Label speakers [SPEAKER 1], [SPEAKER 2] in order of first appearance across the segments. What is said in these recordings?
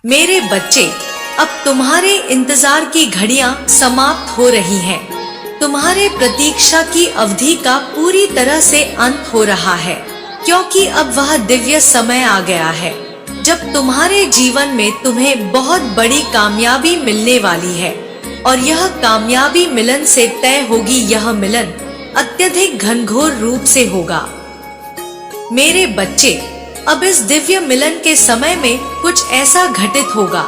[SPEAKER 1] मेरे बच्चे, अब तुम्हारे इंतजार की घड़ियां समाप्त हो रही हैं। तुम्हारे प्रतीक्षा की अवधि का पूरी तरह से अंत हो रहा है, क्योंकि अब वह दिव्य समय आ गया है जब तुम्हारे जीवन में तुम्हें बहुत बड़ी कामयाबी मिलने वाली है। और यह कामयाबी मिलन से तय होगी। यह मिलन अत्यधिक घनघोर रूप से होगा। मेरे बच्चे, अब इस दिव्य मिलन के समय में कुछ ऐसा घटित होगा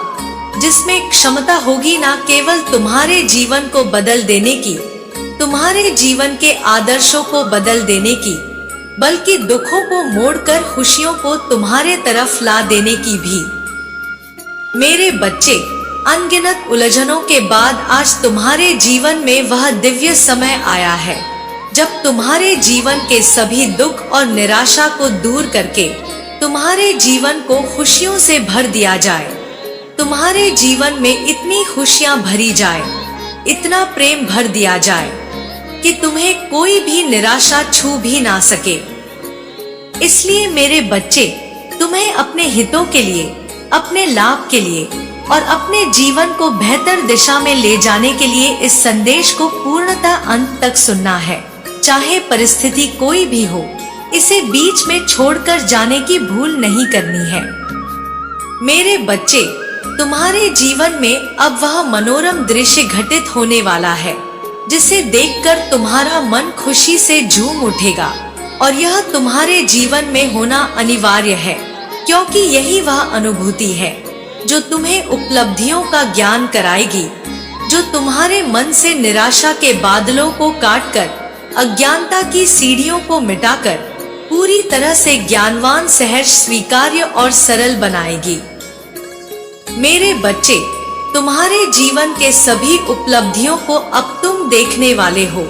[SPEAKER 1] जिसमें क्षमता होगी न केवल तुम्हारे जीवन को बदल देने की, तुम्हारे जीवन के आदर्शों को बदल देने की, बल्कि दुखों को मोड़कर खुशियों को तुम्हारे तरफ ला देने की भी। मेरे बच्चे, अनगिनत उलझनों के बाद आज तुम्हारे जीवन में वह दिव्य समय आया है जब तुम्हारे जीवन के सभी दुख और निराशा को दूर करके तुम्हारे जीवन को खुशियों से भर दिया जाए। तुम्हारे जीवन में इतनी खुशियां भरी जाए, इतना प्रेम भर दिया जाए कि तुम्हें कोई भी निराशा छू भी ना सके। इसलिए मेरे बच्चे, तुम्हें अपने हितों के लिए, अपने लाभ के लिए और अपने जीवन को बेहतर दिशा में ले जाने के लिए इस संदेश को पूर्णतः अंत तक सुनना है। चाहे परिस्थिति कोई भी हो, इसे बीच में छोड़कर जाने की भूल नहीं करनी है। मेरे बच्चे, तुम्हारे जीवन में अब वह मनोरम दृश्य घटित होने वाला है जिसे देखकर तुम्हारा मन खुशी से झूम उठेगा। और यह तुम्हारे जीवन में होना अनिवार्य है, क्योंकि यही वह अनुभूति है जो तुम्हें उपलब्धियों का ज्ञान कराएगी, जो तुम्हारे मन से निराशा के बादलों को काटकर, अज्ञानता की सीढ़ियों को मिटाकर पूरी तरह से ज्ञानवान, सहज, स्वीकार्य और सरल बनाएगी। मेरे बच्चे, तुम्हारे जीवन के सभी उपलब्धियों को अब तुम देखने वाले हो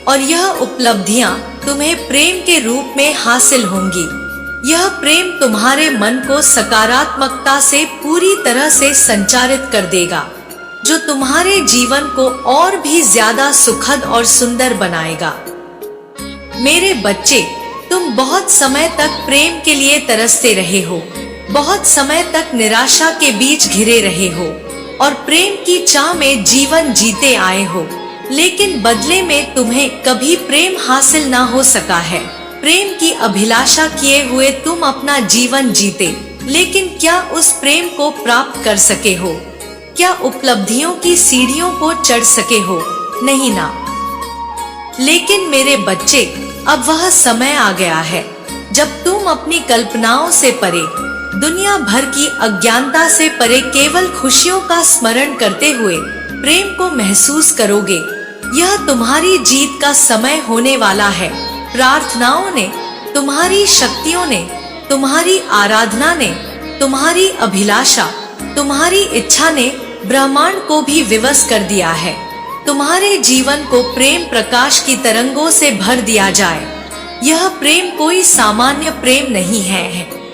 [SPEAKER 1] और यह उपलब्धियां तुम्हें प्रेम के रूप में हासिल होंगी। यह प्रेम तुम्हारे मन को सकारात्मकता से पूरी तरह से संचारित कर देगा, जो तुम्हारे जीवन को और भी ज्यादा सुखद और सुंदर बनाएगा। मेरे बच्चे, तुम बहुत समय तक प्रेम के लिए तरसते रहे हो, बहुत समय तक निराशा के बीच घिरे रहे हो और प्रेम की चाह में जीवन जीते आए हो, लेकिन बदले में तुम्हें कभी प्रेम हासिल ना हो सका है। प्रेम की अभिलाषा किए हुए तुम अपना जीवन जीते, लेकिन क्या उस प्रेम को प्राप्त कर सके हो? क्या उपलब्धियों की सीढ़ियों को चढ़ सके हो? नहीं ना। लेकिन मेरे बच्चे, अब वह समय आ गया है जब तुम अपनी कल्पनाओं से परे, दुनिया भर की अज्ञानता से परे केवल खुशियों का स्मरण करते हुए प्रेम को महसूस करोगे। यह तुम्हारी जीत का समय होने वाला है। प्रार्थनाओं ने, तुम्हारी शक्तियों ने, तुम्हारी आराधना ने, तुम्हारी अभिलाषा, तुम्हारी इच्छा ने ब्रह्मांड को भी विवश कर दिया है। तुम्हारे जीवन को प्रेम प्रकाश की तरंगों से भर दिया जाए। यह प्रेम कोई सामान्य प्रेम नहीं है।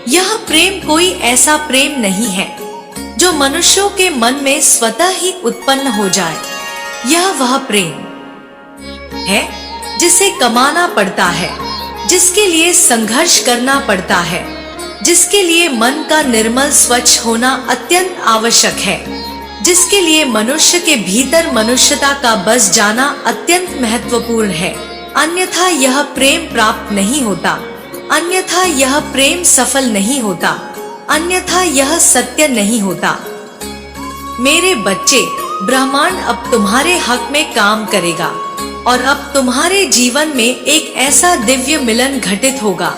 [SPEAKER 1] यह प्रेम कोई ऐसा प्रेम नहीं है जो मनुष्यों के मन में स्वतः ही उत्पन्न हो जाए। यह वह प्रेम है जिसे कमाना पड़ता है, जिसके लिए संघर्ष करना पड़ता है, जिसके लिए मन का निर्मल स्वच्छ होना अत्यंत आवश्यक है, जिसके लिए मनुष्य के भीतर मनुष्यता का बस जाना अत्यंत महत्वपूर्ण है। अन्यथा यह प्रेम प्राप्त नहीं होता, अन्यथा यह प्रेम सफल नहीं होता, अन्यथा यह सत्य नहीं होता। मेरे बच्चे, ब्रह्मांड अब तुम्हारे हक में काम करेगा और अब तुम्हारे जीवन में एक ऐसा दिव्य मिलन घटित होगा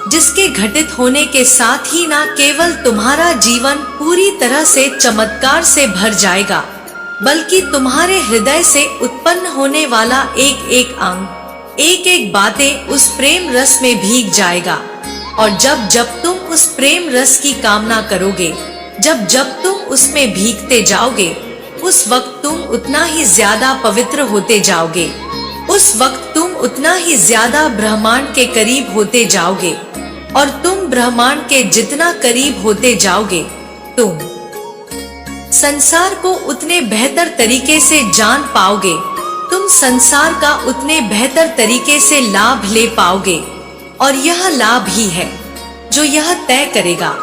[SPEAKER 1] जिसके घटित होने के साथ ही न केवल तुम्हारा जीवन पूरी तरह से चमत्कार से भर जाएगा, बल्कि तुम्हारे हृदय से उत्पन्न होने वाला एक एक अंग, एक एक बातें उस प्रेम रस में भीग जाएगा। और जब जब तुम उस प्रेम रस की कामना करोगे, जब जब तुम उसमें भीगते जाओगे, उस वक्त तुम उतना ही ज्यादा पवित्र होते जाओगे, उस वक्त तुम उतना ही ज्यादा ब्रह्मांड के करीब होते जाओगे। और तुम ब्रह्मांड के जितना करीब होते जाओगे, तुम संसार को उतने बेहतर तरीके से जान पाओगे, तुम संसार का उतने बेहतर तरीके से लाभ ले पाओगे। और यह लाभ ही है जो यह तय करेगा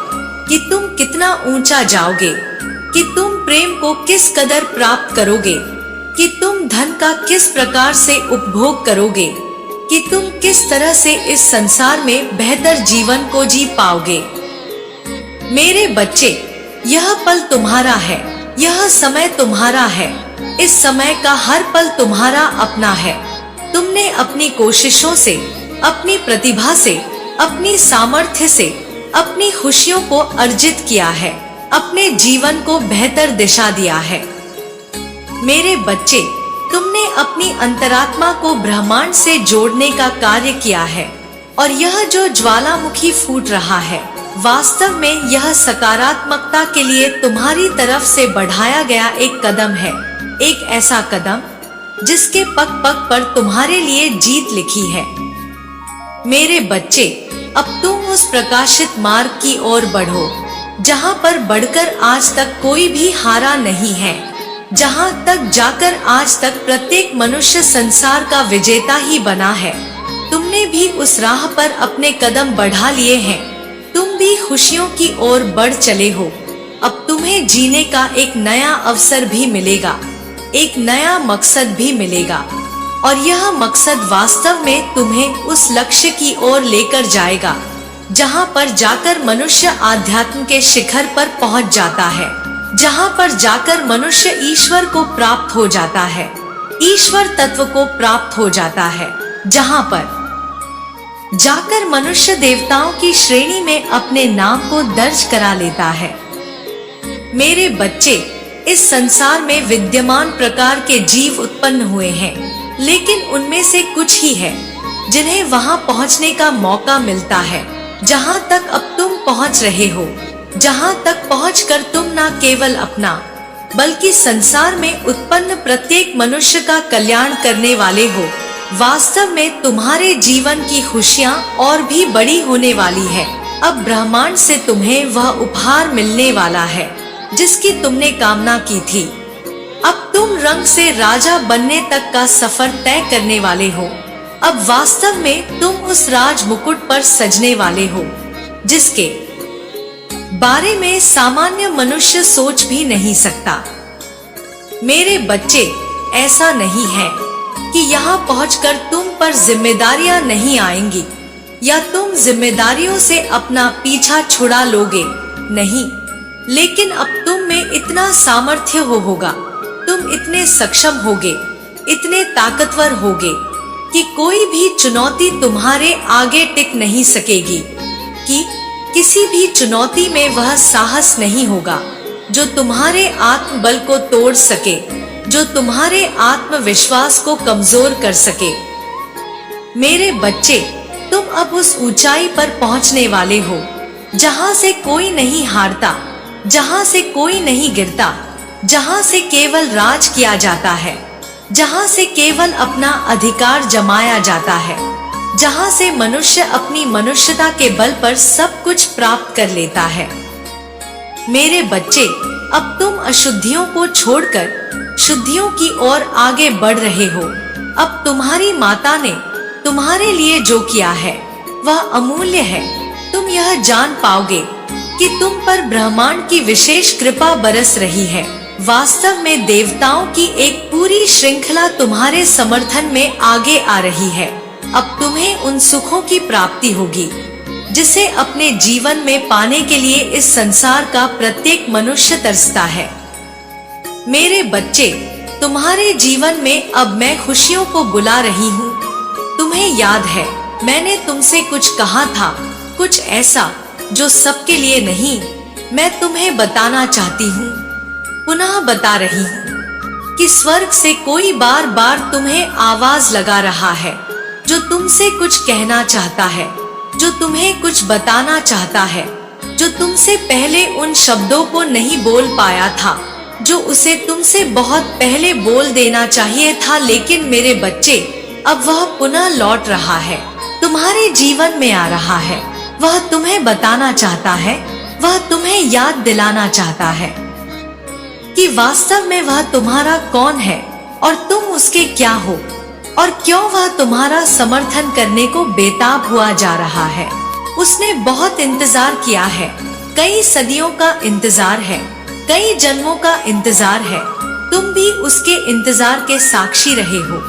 [SPEAKER 1] कि तुम कितना ऊंचा जाओगे, कि तुम प्रेम को किस कदर प्राप्त करोगे, कि तुम धन का किस प्रकार से उपभोग करोगे, कि तुम किस तरह से इस संसार में बेहतर जीवन को जी पाओगे। मेरे बच्चे, यह पल तुम्हारा है, यह समय तुम्हारा है। इस समय का हर पल तुम्हारा अपना है। तुमने अपनी कोशिशों से, अपनी प्रतिभा से, अपनी सामर्थ्य से अपनी खुशियों को अर्जित किया है, अपने जीवन को बेहतर दिशा दिया है। मेरे बच्चे, तुमने अपनी अंतरात्मा को ब्रह्मांड से जोड़ने का कार्य किया है, और यह जो ज्वालामुखी फूट रहा है, वास्तव में यह सकारात्मकता के लिए तुम्हारी तरफ से बढ़ाया गया एक कदम है। एक ऐसा कदम जिसके पग पग पर तुम्हारे लिए जीत लिखी है। मेरे बच्चे, अब तुम उस प्रकाशित मार्ग की ओर बढ़ो, जहाँ पर बढ़कर आज तक कोई भी हारा नहीं है, जहाँ तक जाकर आज तक प्रत्येक मनुष्य संसार का विजेता ही बना है। तुमने भी उस राह पर अपने कदम बढ़ा लिए हैं। तुम भी खुशियों की ओर बढ़ चले हो। अब तुम्हें जीने का एक नया अवसर भी मिलेगा, एक नया मकसद भी मिलेगा, और यह मकसद वास्तव में तुम्हें उस लक्ष्य की ओर लेकर जाएगा जहाँ पर जाकर मनुष्य आध्यात्म के शिखर पर पहुँच जाता है, जहाँ पर जाकर मनुष्य ईश्वर को प्राप्त हो जाता है, ईश्वर तत्व को प्राप्त हो जाता है, जहाँ पर जाकर मनुष्य देवताओं की श्रेणी में अपने नाम को दर्ज करा लेता है। मेरे बच्चे, इस संसार में विद्यमान प्रकार के जीव उत्पन्न हुए हैं, लेकिन उनमें से कुछ ही है जिन्हें वहां पहुंचने का मौका मिलता है जहां तक अब तुम पहुंच रहे हो, जहां तक पहुंचकर तुम न केवल अपना बल्कि संसार में उत्पन्न प्रत्येक मनुष्य का कल्याण करने वाले हो। वास्तव में तुम्हारे जीवन की खुशियाँ और भी बड़ी होने वाली है। अब ब्रह्मांड से तुम्हें वह उपहार मिलने वाला है जिसकी तुमने कामना की थी। अब तुम रंग से राजा बनने तक का सफर तय करने वाले हो। अब वास्तव में तुम उस राज मुकुट पर सजने वाले हो जिसके बारे में सामान्य मनुष्य सोच भी नहीं सकता। मेरे बच्चे, ऐसा नहीं है कि यहाँ पहुंचकर तुम पर जिम्मेदारियां नहीं आएंगी या तुम जिम्मेदारियों से अपना पीछा छुड़ा लोगे, नहीं। लेकिन अब तुम में इतना सामर्थ्य होगा, तुम इतने सक्षम होगे, इतने ताकतवर होगे कि कोई भी चुनौती तुम्हारे आगे टिक नहीं सकेगी, कि किसी भी चुनौती में वह साहस नहीं होगा जो तुम्हारे आत्मबल को तोड़ सके, जो तुम्हारे आत्मविश्वास को कमजोर कर सके। मेरे बच्चे, तुम अब उस ऊंचाई पर पहुंचने वाले हो जहां से कोई नहीं हारता, जहां से कोई नहीं गिरता, जहां से केवल राज किया जाता है, जहां से केवल अपना अधिकार जमाया जाता है, जहां से मनुष्य अपनी मनुष्यता के बल पर सब कुछ प्राप्त कर लेता है। मेरे बच्चे, अब तुम अशुद्धियों को छोड़कर शुद्धियों की ओर आगे बढ़ रहे हो। अब तुम्हारी माता ने तुम्हारे लिए जो किया है वह अमूल्य है। तुम यह जान पाओगे कि तुम पर ब्रह्मांड की विशेष कृपा बरस रही है। वास्तव में देवताओं की एक पूरी श्रृंखला तुम्हारे समर्थन में आगे आ रही है। अब तुम्हें उन सुखों की प्राप्ति होगी जिसे अपने जीवन में पाने के लिए इस संसार का प्रत्येक मनुष्य तरसता है। मेरे बच्चे, तुम्हारे जीवन में अब मैं खुशियों को बुला रही हूँ। तुम्हें याद है मैंने तुमसे कुछ कहा था, कुछ ऐसा जो सबके लिए नहीं। मैं तुम्हें बताना चाहती हूँ, पुनः बता रही हूँ कि स्वर्ग से कोई बार बार तुम्हें आवाज लगा रहा है, जो तुमसे कुछ कहना चाहता है, जो तुम्हें कुछ बताना चाहता है, जो तुमसे पहले उन शब्दों को नहीं बोल पाया था, जो उसे तुमसे बहुत पहले बोल देना चाहिए था। लेकिन मेरे बच्चे, अब वह पुनः लौट रहा है, तुम्हारे जीवन में आ रहा है। वह तुम्हें बताना चाहता है, वह तुम्हें याद दिलाना चाहता है कि वास्तव में वह तुम्हारा कौन है और तुम उसके क्या हो, और क्यों वह तुम्हारा समर्थन करने को बेताब हुआ जा रहा है। उसने बहुत इंतजार किया है, कई सदियों का इंतजार है। कई जन्मों का इंतजार है, तुम भी उसके इंतजार के साक्षी रहे हो।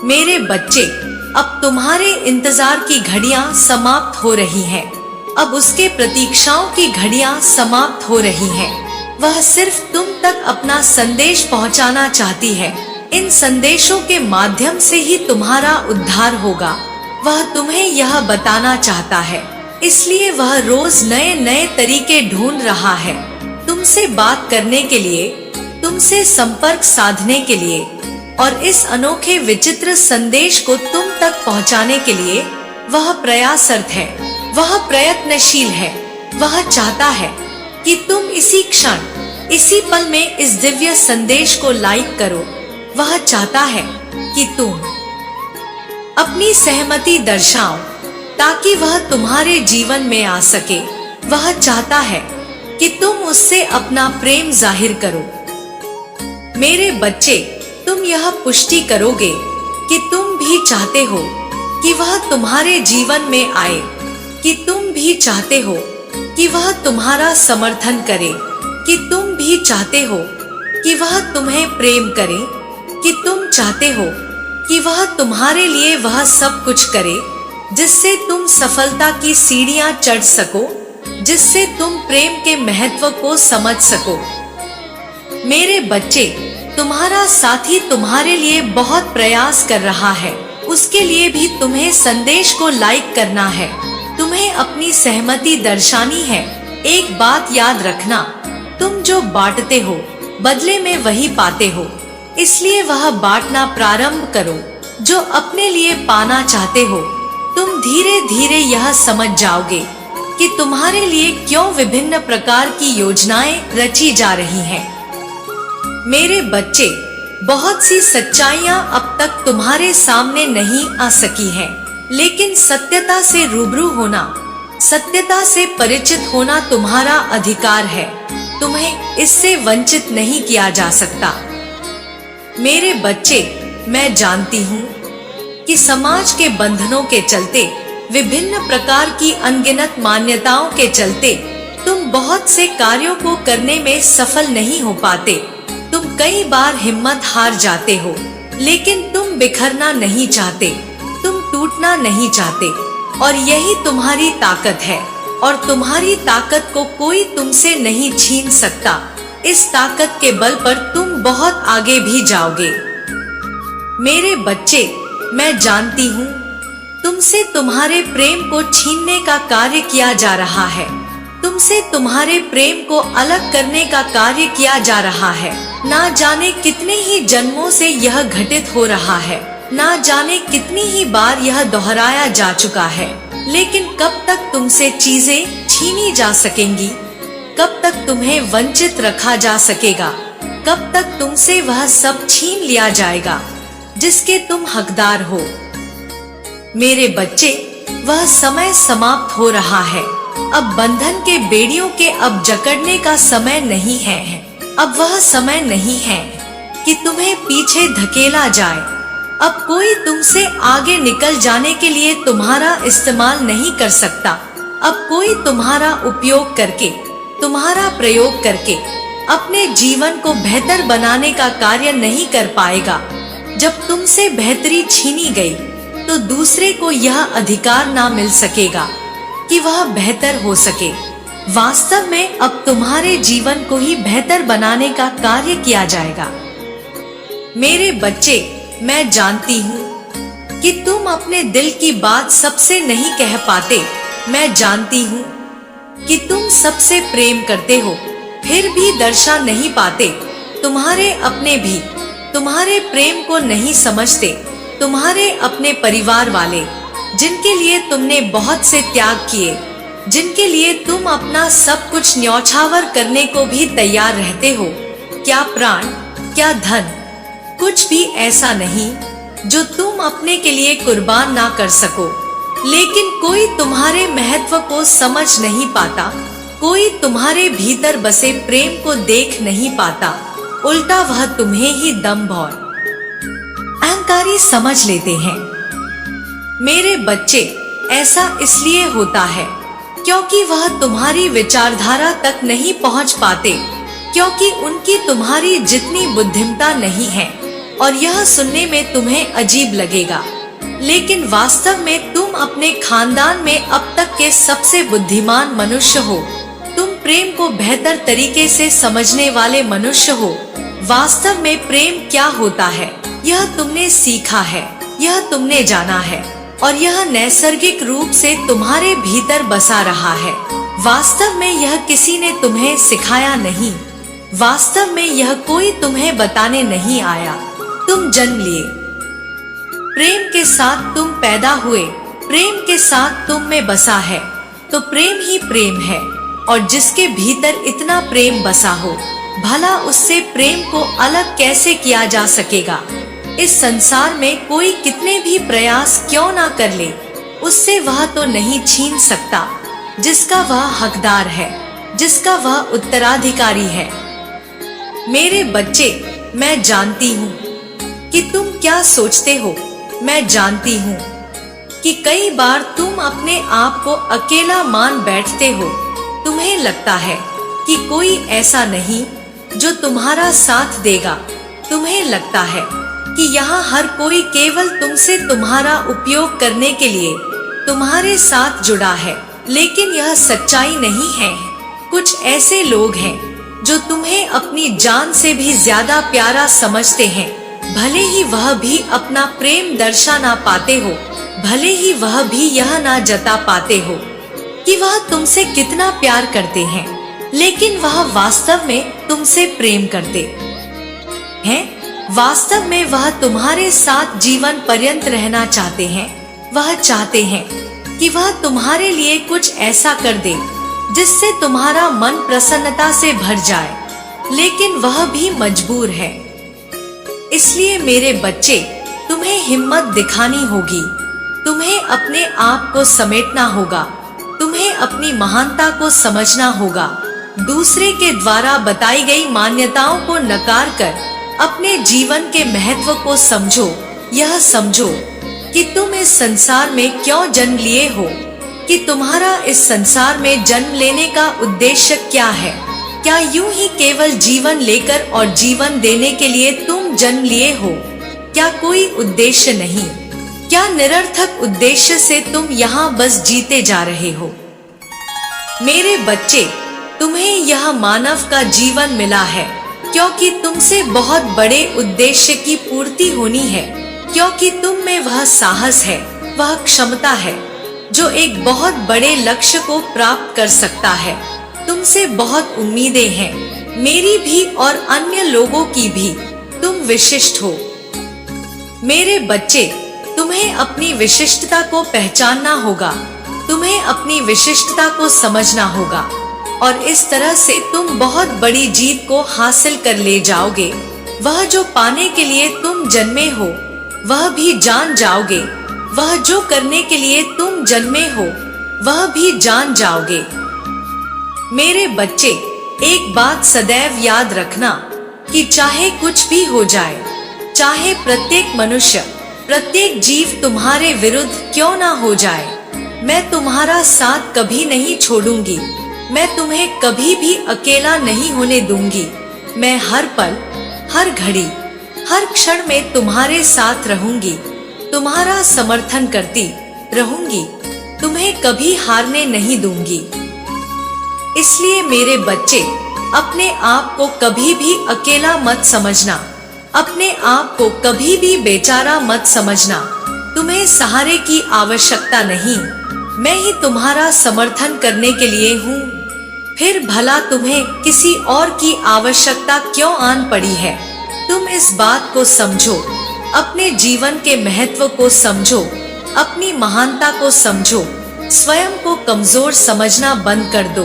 [SPEAKER 1] मेरे बच्चे, अब तुम्हारे इंतजार की घड़ियां समाप्त हो रही हैं। अब उसके प्रतीक्षाओं की घड़ियां समाप्त हो रही हैं। वह सिर्फ तुम तक अपना संदेश पहुंचाना चाहती है। इन संदेशों के माध्यम से ही तुम्हारा उद्धार होगा। वह तुम्हें यह बताना चाहता है, इसलिए वह रोज नए नए तरीके ढूंढ रहा है। तुमसे बात करने के लिए, तुमसे संपर्क साधने के लिए और इस अनोखे विचित्र संदेश को तुम तक पहुंचाने के लिए वह प्रयासरत है, वह प्रयत्नशील है। वह चाहता है कि तुम इसी क्षण, इसी पल में इस दिव्य संदेश को लाइक करो। वह चाहता है कि तुम अपनी सहमति दर्शाओ ताकि वह तुम्हारे जीवन में आ सके। वह चाहता है कि तुम उससे अपना प्रेम जाहिर करो। मेरे बच्चे, तुम यह पुष्टि करोगे कि तुम भी चाहते हो कि वह तुम्हारे जीवन में आए, कि तुम भी चाहते हो कि वह तुम्हारा समर्थन करे, कि तुम भी चाहते हो कि वह तुम्हें प्रेम करे, कि तुम चाहते हो कि वह तुम्हारे लिए वह सब कुछ करे जिससे तुम सफलता की सीढ़ियां चढ़ सको, जिससे तुम प्रेम के महत्व को समझ सको। मेरे बच्चे, तुम्हारा साथी तुम्हारे लिए बहुत प्रयास कर रहा है। उसके लिए भी तुम्हें संदेश को लाइक करना है, तुम्हें अपनी सहमति दर्शानी है। एक बात याद रखना, तुम जो बांटते हो बदले में वही पाते हो, इसलिए वह बांटना प्रारंभ करो जो अपने लिए पाना चाहते हो। तुम धीरे धीरे यह समझ जाओगे कि तुम्हारे लिए क्यों विभिन्न प्रकार की योजनाएं रची जा रही हैं। मेरे बच्चे, बहुत सी सच्चाइयां अब तक तुम्हारे सामने नहीं आ सकी हैं, लेकिन सत्यता से रूबरू होना, सत्यता से परिचित होना तुम्हारा अधिकार है। तुम्हें इससे वंचित नहीं किया जा सकता। मेरे बच्चे, मैं जानती हूँ कि समाज के बंधनों के चलते, विभिन्न प्रकार की अनगिनत मान्यताओं के चलते तुम बहुत से कार्यों को करने में सफल नहीं हो पाते। तुम कई बार हिम्मत हार जाते हो, लेकिन तुम बिखरना नहीं चाहते, तुम टूटना नहीं चाहते, और यही तुम्हारी ताकत है, और तुम्हारी ताकत को कोई तुमसे नहीं छीन सकता। इस ताकत के बल पर तुम बहुत आगे भी जाओगे। मेरे बच्चे, मैं जानती हूँ तुमसे तुम्हारे प्रेम को छीनने का कार्य किया जा रहा है, तुमसे तुम्हारे प्रेम को अलग करने का कार्य किया जा रहा है। ना जाने कितने ही जन्मों से यह घटित हो रहा है, ना जाने कितनी ही बार यह दोहराया जा चुका है, लेकिन कब तक तुमसे चीजें छीनी जा सकेंगी? कब तक तुम्हें वंचित रखा जा सकेगा? कब तक तुमसे वह सब छीन लिया जाएगा जिसके तुम हकदार हो? मेरे बच्चे, वह समय समाप्त हो रहा है। अब बंधन के बेड़ियों के अब जकड़ने का समय नहीं है। अब वह समय नहीं है कि तुम्हें पीछे धकेला जाए। अब कोई तुमसे आगे निकल जाने के लिए तुम्हारा इस्तेमाल नहीं कर सकता। अब कोई तुम्हारा उपयोग करके, तुम्हारा प्रयोग करके अपने जीवन को बेहतर बनाने का कार्य नहीं कर पाएगा। जब तुमसे बेहतरी छीनी गई तो दूसरे को यह अधिकार ना मिल सकेगा कि वह बेहतर हो सके। वास्तव में अब तुम्हारे जीवन को ही बेहतर बनाने का कार्य किया जाएगा। मेरे बच्चे, मैं जानती हूँ कि तुम अपने दिल की बात सबसे नहीं कह पाते। मैं जानती हूँ कि तुम सबसे प्रेम करते हो, फिर भी दर्शा नहीं पाते। तुम्हारे अपने भी तुम्हारे प्रेम को नहीं समझते। तुम्हारे अपने परिवार वाले, जिनके लिए तुमने बहुत से त्याग किए, जिनके लिए तुम अपना सब कुछ न्यौछावर करने को भी तैयार रहते हो, क्या प्राण, क्या धन, कुछ भी ऐसा नहीं जो तुम अपने के लिए कुर्बान ना कर सको। लेकिन कोई तुम्हारे महत्व को समझ नहीं पाता, कोई तुम्हारे भीतर बसे प्रेम को देख नहीं पाता। उल्टा वह तुम्हें ही दंभ और अहंकारी समझ लेते हैं। मेरे बच्चे, ऐसा इसलिए होता है क्योंकि वह तुम्हारी विचारधारा तक नहीं पहुंच पाते, क्योंकि उनकी तुम्हारी जितनी बुद्धिमत्ता नहीं है। और यह सुनने में तुम्हें अजीब लगेगा, लेकिन वास्तव में तुम अपने खानदान में अब तक के सबसे बुद्धिमान मनुष्य हो। तुम प्रेम को बेहतर तरीके से समझने वाले मनुष्य हो। वास्तव में प्रेम क्या होता है, यह तुमने सीखा है, यह तुमने जाना है, और यह नैसर्गिक रूप से तुम्हारे भीतर बसा रहा है। वास्तव में यह किसी ने तुम्हें सिखाया नहीं। वास्तव में यह कोई तुम्हें बताने नहीं आया। तुम जन्म लिए, प्रेम के साथ तुम पैदा हुए, प्रेम के साथ तुम में बसा है, तो प्रेम ही प्रेम है। और जिसके भीतर इतना प्रेम बसा हो, भला उससे प्रेम को अलग कैसे किया जा सकेगा। इस संसार में कोई कितने भी प्रयास क्यों ना कर ले, उससे वह तो नहीं छीन सकता जिसका वह हकदार है, जिसका वह उत्तराधिकारी है। मेरे बच्चे, मैं जानती हूँ कि तुम क्या सोचते हो। मैं जानती हूँ कि कई बार तुम अपने आप को अकेला मान बैठते हो। तुम्हें लगता है कि कोई ऐसा नहीं जो तुम्हारा साथ देगा। तुम्हें लगता है कि यहाँ हर कोई केवल तुमसे तुम्हारा उपयोग करने के लिए तुम्हारे साथ जुड़ा है, लेकिन यह सच्चाई नहीं है। कुछ ऐसे लोग हैं जो तुम्हें अपनी जान से भी ज्यादा प्यारा समझते हैं, भले ही वह भी अपना प्रेम दर्शा ना पाते हो, भले ही वह भी यह ना जता पाते हो कि वह तुमसे कितना प्यार करते हैं, लेकिन वह वास्तव में तुमसे प्रेम करते हैं। वास्तव में वह तुम्हारे साथ जीवन पर्यंत रहना चाहते हैं। वह चाहते हैं कि वह तुम्हारे लिए कुछ ऐसा कर दे जिससे तुम्हारा मन प्रसन्नता से भर जाए, लेकिन वह भी मजबूर है। इसलिए मेरे बच्चे, तुम्हें हिम्मत दिखानी होगी, तुम्हें अपने आप को समेटना होगा, तुम्हें अपनी महानता को समझना होगा। दूसरे के द्वारा बताई गई मान्यताओं को नकार कर अपने जीवन के महत्व को समझो। यह समझो कि तुम इस संसार में क्यों जन्म लिए हो, कि तुम्हारा इस संसार में जन्म लेने का उद्देश्य क्या है। क्या यूं ही केवल जीवन लेकर और जीवन देने के लिए तुम जन्म लिए हो? क्या कोई उद्देश्य नहीं? क्या निरर्थक उद्देश्य से तुम यहाँ बस जीते जा रहे हो? मेरे बच्चे, तुम्हें यह मानव का जीवन मिला है क्योंकि तुमसे बहुत बड़े उद्देश्य की पूर्ति होनी है, क्योंकि तुम में वह साहस है, वह क्षमता है जो एक बहुत बड़े लक्ष्य को प्राप्त कर सकता है। तुमसे बहुत उम्मीदें हैं, मेरी भी और अन्य लोगों की भी। तुम विशिष्ट हो। मेरे बच्चे, तुम्हें अपनी विशिष्टता को पहचानना होगा, तुम्हें अपनी विशिष्टता को समझना होगा, और इस तरह से तुम बहुत बड़ी जीत को हासिल कर ले जाओगे। वह जो पाने के लिए तुम जन्मे हो, वह भी जान जाओगे। वह जो करने के लिए तुम जन्मे हो, वह भी जान जाओगे। मेरे बच्चे, एक बात सदैव याद रखना कि चाहे कुछ भी हो जाए, चाहे प्रत्येक मनुष्य, प्रत्येक जीव तुम्हारे विरुद्ध क्यों ना हो जाए, मैं तुम्हारा साथ कभी नहीं छोड़ूंगी। मैं तुम्हें कभी भी अकेला नहीं होने दूंगी। मैं हर पल, हर घड़ी, हर क्षण में तुम्हारे साथ रहूंगी, तुम्हारा समर्थन करती रहूंगी, तुम्हें कभी हारने नहीं दूंगी। इसलिए मेरे बच्चे, अपने आप को कभी भी अकेला मत समझना, अपने आप को कभी भी बेचारा मत समझना। तुम्हें सहारे की आवश्यकता नहीं, मैं ही तुम्हारा समर्थन करने के लिए हूँ। फिर भला तुम्हें किसी और की आवश्यकता क्यों आन पड़ी है? तुम इस बात को समझो, अपने जीवन के महत्व को समझो, अपनी महानता को समझो, स्वयं को कमजोर समझना बंद कर दो।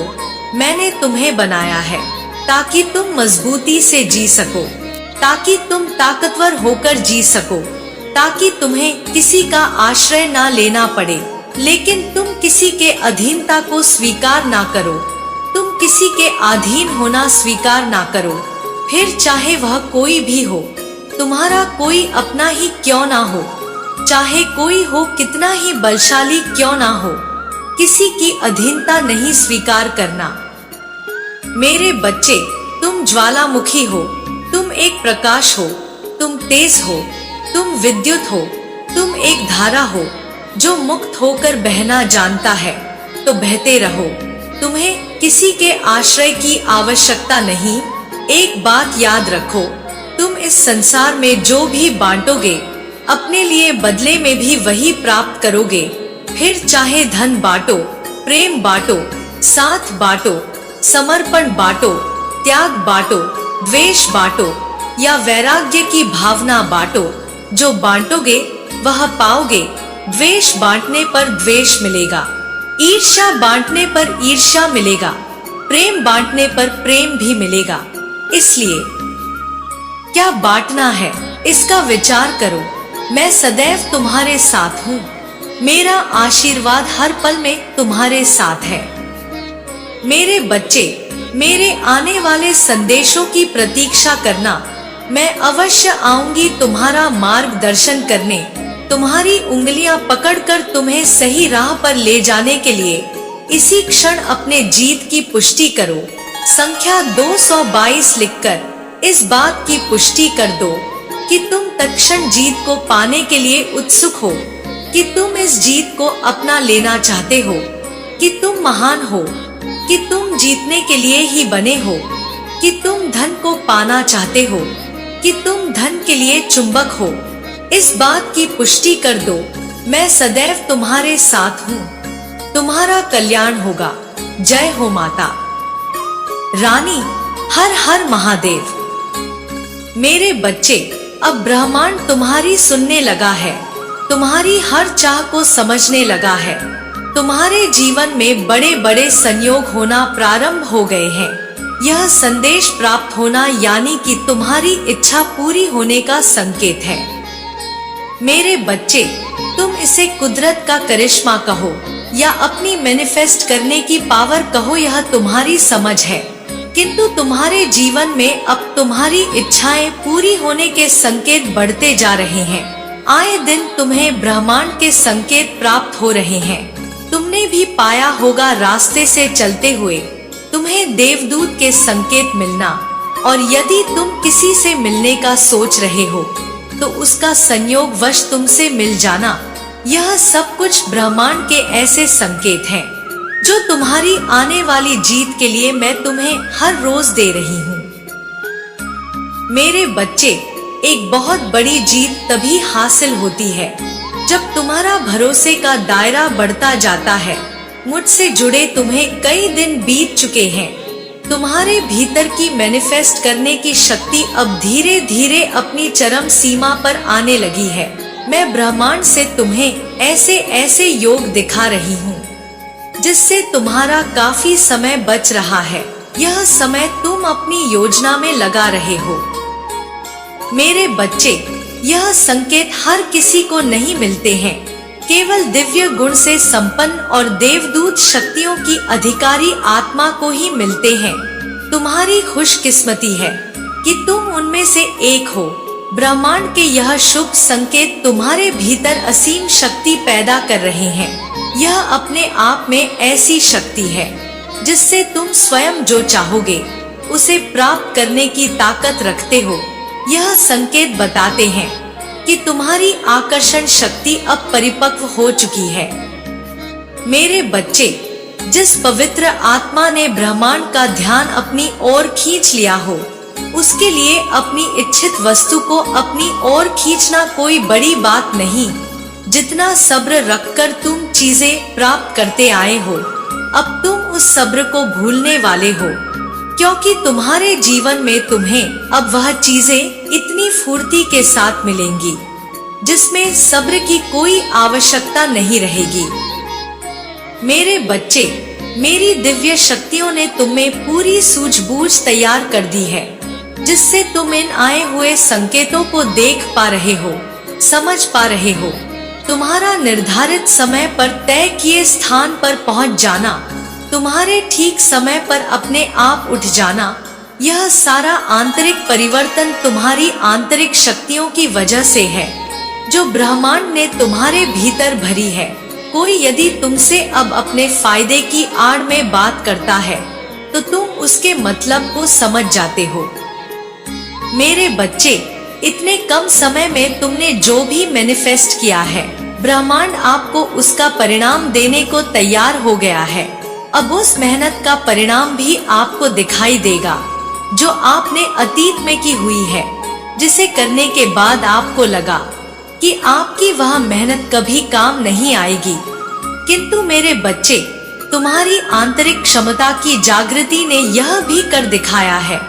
[SPEAKER 1] मैंने तुम्हें बनाया है ताकि तुम मजबूती से जी सको, ताकि तुम ताकतवर होकर जी सको, ताकि तुम्हें किसी का आश्रय ना लेना पड़े, लेकिन तुम किसी के अधीनता को स्वीकार ना करो। तुम किसी के अधीन होना स्वीकार ना करो, फिर चाहे वह कोई भी हो, तुम्हारा कोई अपना ही क्यों ना हो, चाहे कोई हो कितना ही बलशाली क्यों ना हो, किसी की अधीनता नहीं स्वीकार करना। मेरे बच्चे, तुम ज्वालामुखी हो, तुम एक प्रकाश हो, तुम तेज हो, तुम विद्युत हो, तुम एक धारा हो जो मुक्त होकर बहना जानता है, तो बहते रहो। तुम्हें किसी के आश्रय की आवश्यकता नहीं। एक बात याद रखो, तुम इस संसार में जो भी बांटोगे, अपने लिए बदले में भी वही प्राप्त करोगे। फिर चाहे धन बांटो, प्रेम बांटो, साथ बांटो, समर्पण बांटो, त्याग बांटो, द्वेष बांटो या वैराग्य की भावना बांटो, जो बांटोगे वह पाओगे। द्वेष बांटने पर द्वेष मिलेगा, ईर्ष्या बांटने पर ईर्ष्या मिलेगा, प्रेम बांटने पर प्रेम भी मिलेगा। इसलिए क्या बांटना है, इसका विचार करो। मैं सदैव तुम्हारे साथ हूँ। मेरा आशीर्वाद हर पल में तुम्हारे साथ है। मेरे बच्चे, मेरे आने वाले संदेशों की प्रतीक्षा करना। मैं अवश्य आऊंगी तुम्हारा मार्गदर्शन करने, तुम्हारी उंगलियां पकड़कर तुम्हें सही राह पर ले जाने के लिए। इसी क्षण अपने जीत की पुष्टि करो। संख्या 222 लिखकर इस बात की पुष्टि कर दो कि तुम तत्क्षण जीत को पाने के लिए उत्सुक हो, कि तुम इस जीत को अपना लेना चाहते हो, कि तुम महान हो, कि तुम जीतने के लिए ही बने हो, कि तुम धन को पाना चाहते हो, कि तुम धन के लिए चुंबक हो। इस बात की पुष्टि कर दो। मैं सदैव तुम्हारे साथ हूँ। तुम्हारा कल्याण होगा। जय हो माता रानी। हर हर महादेव। मेरे बच्चे, अब ब्रह्मांड तुम्हारी सुनने लगा है, तुम्हारी हर चाह को समझने लगा है। तुम्हारे जीवन में बड़े बड़े संयोग होना प्रारंभ हो गए हैं। यह संदेश प्राप्त होना यानी कि तुम्हारी इच्छा पूरी होने का संकेत है। मेरे बच्चे, तुम इसे कुदरत का करिश्मा कहो या अपनी मैनिफेस्ट करने की पावर कहो, यह तुम्हारी समझ है। किंतु तुम्हारे जीवन में अब तुम्हारी इच्छाएं पूरी होने के संकेत बढ़ते जा रहे हैं। आए दिन तुम्हें ब्रह्मांड के संकेत प्राप्त हो रहे हैं। तुमने भी पाया होगा रास्ते से चलते हुए तुम्हें देवदूत के संकेत मिलना, और यदि तुम किसी से मिलने का सोच रहे हो तो उसका संयोग वश तुमसे मिल जाना। यह सब कुछ ब्रह्मांड के ऐसे संकेत हैं जो तुम्हारी आने वाली जीत के लिए मैं तुम्हें हर रोज दे रही हूँ। मेरे बच्चे, एक बहुत बड़ी जीत तभी हासिल होती है जब तुम्हारा भरोसे का दायरा बढ़ता जाता है। मुझसे जुड़े तुम्हें कई दिन बीत चुके हैं। तुम्हारे भीतर की मैनिफेस्ट करने की शक्ति अब धीरे धीरे अपनी चरम सीमा पर आने लगी है। मैं ब्रह्मांड से तुम्हें ऐसे ऐसे योग दिखा रही हूँ जिससे तुम्हारा काफी समय बच रहा है। यह समय तुम अपनी योजना में लगा रहे हो। मेरे बच्चे, यह संकेत हर किसी को नहीं मिलते हैं। केवल दिव्य गुण से संपन्न और देवदूत शक्तियों की अधिकारी आत्मा को ही मिलते हैं। तुम्हारी खुशकिस्मती है कि तुम उनमें से एक हो। ब्रह्मांड के यह शुभ संकेत तुम्हारे भीतर असीम शक्ति पैदा कर रहे हैं। यह अपने आप में ऐसी शक्ति है जिससे तुम स्वयं जो चाहोगे उसे प्राप्त करने की ताकत रखते हो। यह संकेत बताते हैं कि तुम्हारी आकर्षण शक्ति अब परिपक्व हो चुकी है। मेरे बच्चे, जिस पवित्र आत्मा ने ब्रह्मांड का ध्यान अपनी ओर खींच लिया हो, उसके लिए अपनी इच्छित वस्तु को अपनी ओर खींचना कोई बड़ी बात नहीं। जितना सब्र रखकर तुम चीजें प्राप्त करते आए हो, अब तुम उस सब्र को भूलने वाले हो, क्योंकि तुम्हारे जीवन में तुम्हें अब वह चीजें इतनी फुर्ती के साथ मिलेंगी जिसमें सब्र की कोई आवश्यकता नहीं रहेगी। मेरे बच्चे, मेरी दिव्य शक्तियों ने तुम्हें पूरी सूझबूझ तैयार कर दी है, जिससे तुम इन आए हुए संकेतों को देख पा रहे हो, समझ पा रहे हो। तुम्हारा निर्धारित समय पर तय किए स्थान पर पहुंच जाना, तुम्हारे ठीक समय पर अपने आप उठ जाना, यह सारा आंतरिक परिवर्तन तुम्हारी आंतरिक शक्तियों की वजह से है जो ब्रह्मांड ने तुम्हारे भीतर भरी है। कोई यदि तुमसे अब अपने फायदे की आड़ में बात करता है तो तुम उसके मतलब को समझ जाते हो। मेरे बच्चे, इतने कम समय में तुमने जो भी मैनिफेस्ट किया है, ब्रह्मांड आपको उसका परिणाम देने को तैयार हो गया है। अब उस मेहनत का परिणाम भी आपको दिखाई देगा जो आपने अतीत में की हुई है, जिसे करने के बाद आपको लगा कि आपकी वह मेहनत कभी काम नहीं आएगी। किंतु मेरे बच्चे, तुम्हारी आंतरिक क्षमता की जागृति ने यह भी कर दिखाया है।